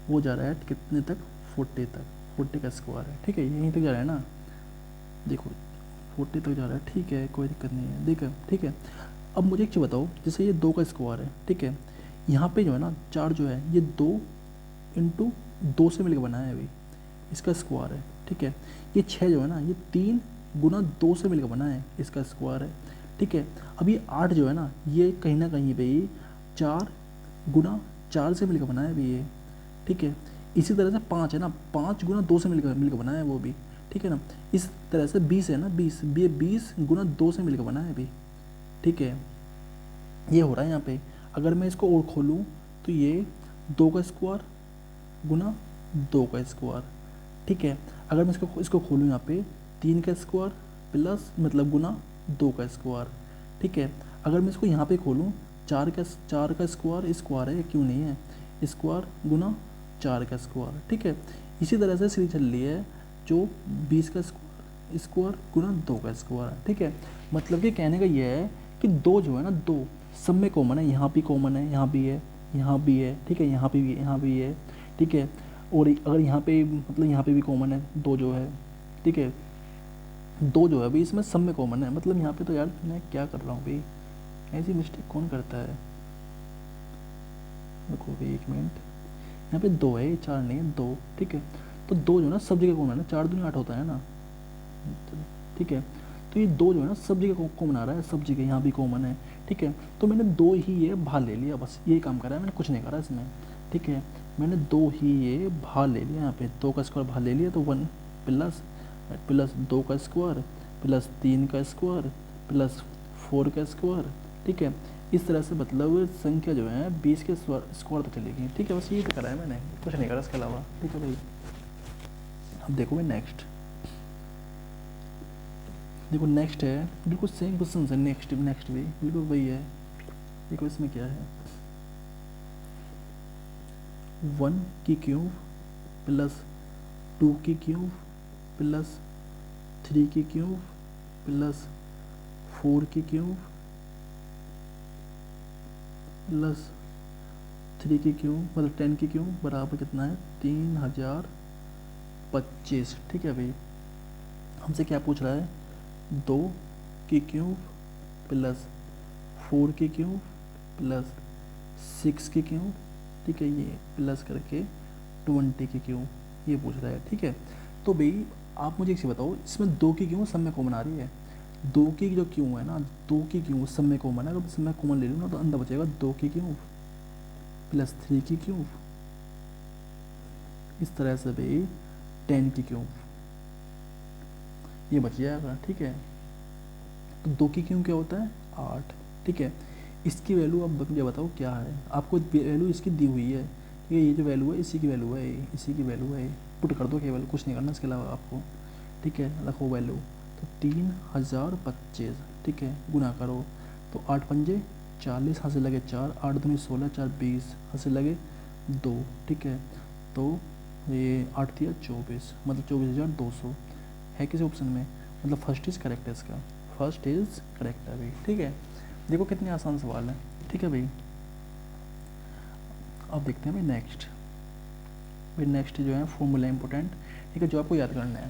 वो जा रहा है कितने तक, 40 तक, 40 का स्क्वायर है, ठीक है, यहीं तक जा रहा है ना, देखो 40 तक जा रहा है, ठीक है, कोई दिक्कत नहीं है, देखो ठीक है। अब मुझे एक चीज़ बताओ, जैसे ये 2 का स्क्वायर है, ठीक है, यहाँ पे जो है ना 4 जो है ये 2 इंटू 2 से मिलकर बना है अभी, इसका स्क्वायर है, ठीक है। ये 6 जो है ना ये 3 गुना 2 से मिलकर बना है, इसका स्क्वायर है, ठीक है। अब ये 8 जो है ना ये कहीं ना कहीं भाई 4 गुना 4 से मिलकर बना है अभी ये, ठीक है। इसी तरह से 5 है ना, 5 गुना 2 से मिलकर बना है वो भी, ठीक है ना। इस तरह से 20 है ना, 20 गुना 2 से मिलकर बना है अभी, ठीक है। ये हो रहा है यहाँ पे, अगर मैं इसको और खोलूँ तो ये 2 का स्क्वायर गुना 2 का स्क्वायर, ठीक है। अगर मैं इसको खोलूँ यहाँ पे 3 का स्क्वायर प्लस मतलब गुना 2 का स्क्वायर, ठीक है। अगर मैं इसको यहाँ पे खोलूँ 4 का स्क्वायर है, क्यों नहीं है, स्क्वायर गुना 4 का स्क्वायर, ठीक है। इसी तरह से सीरीज चल रही है जो 20 का स्क्वायर गुना 2 का स्क्वायर है, ठीक है। मतलब कि कहने का ये है कि 2 जो है ना 2 सब में कॉमन है, यहाँ भी कॉमन है, यहाँ भी है, यहाँ भी है, ठीक है, यहाँ पे भी, यहाँ भी है, ठीक है। और अगर यहाँ पे मतलब यहाँ पे भी कॉमन है 2 जो है, ठीक है, 2 जो है अभी इसमें सब में कॉमन है। मतलब यहाँ पे तो यार मैं क्या कर रहा हूँ भाई, ऐसी मिस्टेक कौन करता है, देखो भाई 1 मिनट, यहाँ पे 2 है, 4 नहीं है 2, ठीक है। तो 2 जो है ना सब जगह कॉमन है ना, 4 दूनी 8 होता है ना, ठीक है। तो ये 2 जो है ना सब जगह कॉमन आ रहा है, सब जगह यहाँ भी कॉमन है, ठीक है। तो मैंने 2 ही ये बाहर ले लिया, बस यही काम करा है मैंने, कुछ नहीं करा इसमें, ठीक है। मैंने 2 ही ये बाहर ले लिया, यहाँ पे 2 का स्क्वायर बाहर ले लिया, तो 1 प्लस 2 का स्क्वायर प्लस 3 का स्क्वायर प्लस 4 का स्क्वायर, ठीक है। इस तरह से मतलब संख्या जो है 20 के स्क्वायर तक चलेगी, ठीक है। बस यही तो करा है मैंने, कुछ नहीं करा इसके अलावा, ठीक है भाई। अब देखो भाई नेक्स्ट, देखो नेक्स्ट है बिल्कुल सेम क्वेश्चन है, नेक्स्ट भी बिल्कुल वही है। देखो इसमें क्या है, 1 की क्यूब प्लस 2 की क्यूब प्लस 3 की क्यूब प्लस 4 की क्यूब प्लस 3 की क्यूब मतलब 10 की क्यूब बराबर कितना है 3025, ठीक है भाई। हमसे क्या पूछ रहा है, 2 की क्यूब प्लस 4 की क्यूब प्लस 6 की क्यूब, ठीक है, ये प्लस करके 20 की क्यूब, ये पूछ रहा है, ठीक है। तो भाई आप मुझे एक चीज़ बताओ, इसमें 2 की क्यूब सब में कॉमन आ रही है, 2 की जो क्यूब है ना, 2 की क्यूब सब में कॉमन है, अगर सब में कॉमन ले लूँ ना तो अंदर बचेगा 2 की क्यूब प्लस 3 की क्यूब, इस तरह से भाई 10 की क्यूब, ये बच जाएगा, ठीक है। तो 2 की क्यूब क्या होता है 8, ठीक है। इसकी वैल्यू अब मुझे बताओ क्या है, आपको वैल्यू इसकी दी हुई है, ठीक है, ये जो वैल्यू है इसी की वैल्यू है, इसी की वैल्यू है, पुट कर दो कुछ नहीं करना इसके अलावा आपको, ठीक है। रखो वैल्यू, तो 3025, ठीक है, गुना करो तो 8 पंजे 40, हाथ से लगे 4, 8 दूनी 16, 4 20, हाथ से लगे 2, ठीक है। तो ये 8 दिया 24, मतलब 24,200 है किसी ऑप्शन में, मतलब फर्स्ट इज़ करेक्ट है इसका, फर्स्ट इज़ करेक्ट है भाई, ठीक है। देखो कितने आसान सवाल है, ठीक है भाई। अब देखते हैं भाई नेक्स्ट। भाई नेक्स्ट जो है फॉर्मूला इंपॉर्टेंट, ठीक है, जो आपको याद करना है,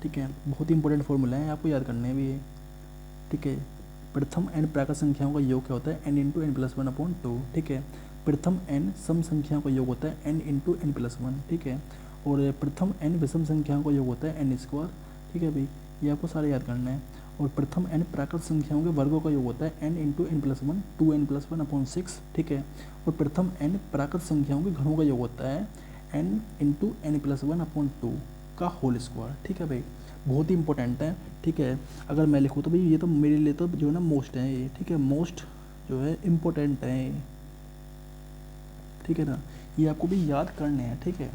ठीक है, बहुत ही इंपॉर्टेंट फॉर्मूला है, आपको याद करने हैं भी ये, ठीक है। प्रथम n प्राकृत संख्याओं का योग क्या होता है, n into N plus one upon two, ठीक है। प्रथम n सम संख्याओं का योग होता है n into N plus one, ठीक है। और प्रथम n विषम संख्याओं का योग होता है n स्क्वायर, ठीक है भाई, ये आपको सारे याद करना है। और प्रथम n प्राकृत संख्याओं के वर्गों का योग होता है n into N plus one, 2n plus one upon 6, ठीक है। और प्रथम n प्राकृत संख्याओं के घनों का योग होता है n into N plus one upon two का होल स्क्वायर, ठीक है भाई, बहुत ही इंपॉर्टेंट है, ठीक है। अगर मैं लिखूँ तो भाई ये तो मेरे लिए तो जो है ना मोस्ट है ये, ठीक है, मोस्ट जो है इम्पोर्टेंट है ये, ठीक है ना, ये आपको भी याद करने हैं, ठीक है,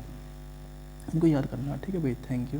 इनको याद करना है, ठीक है भाई, थैंक यू।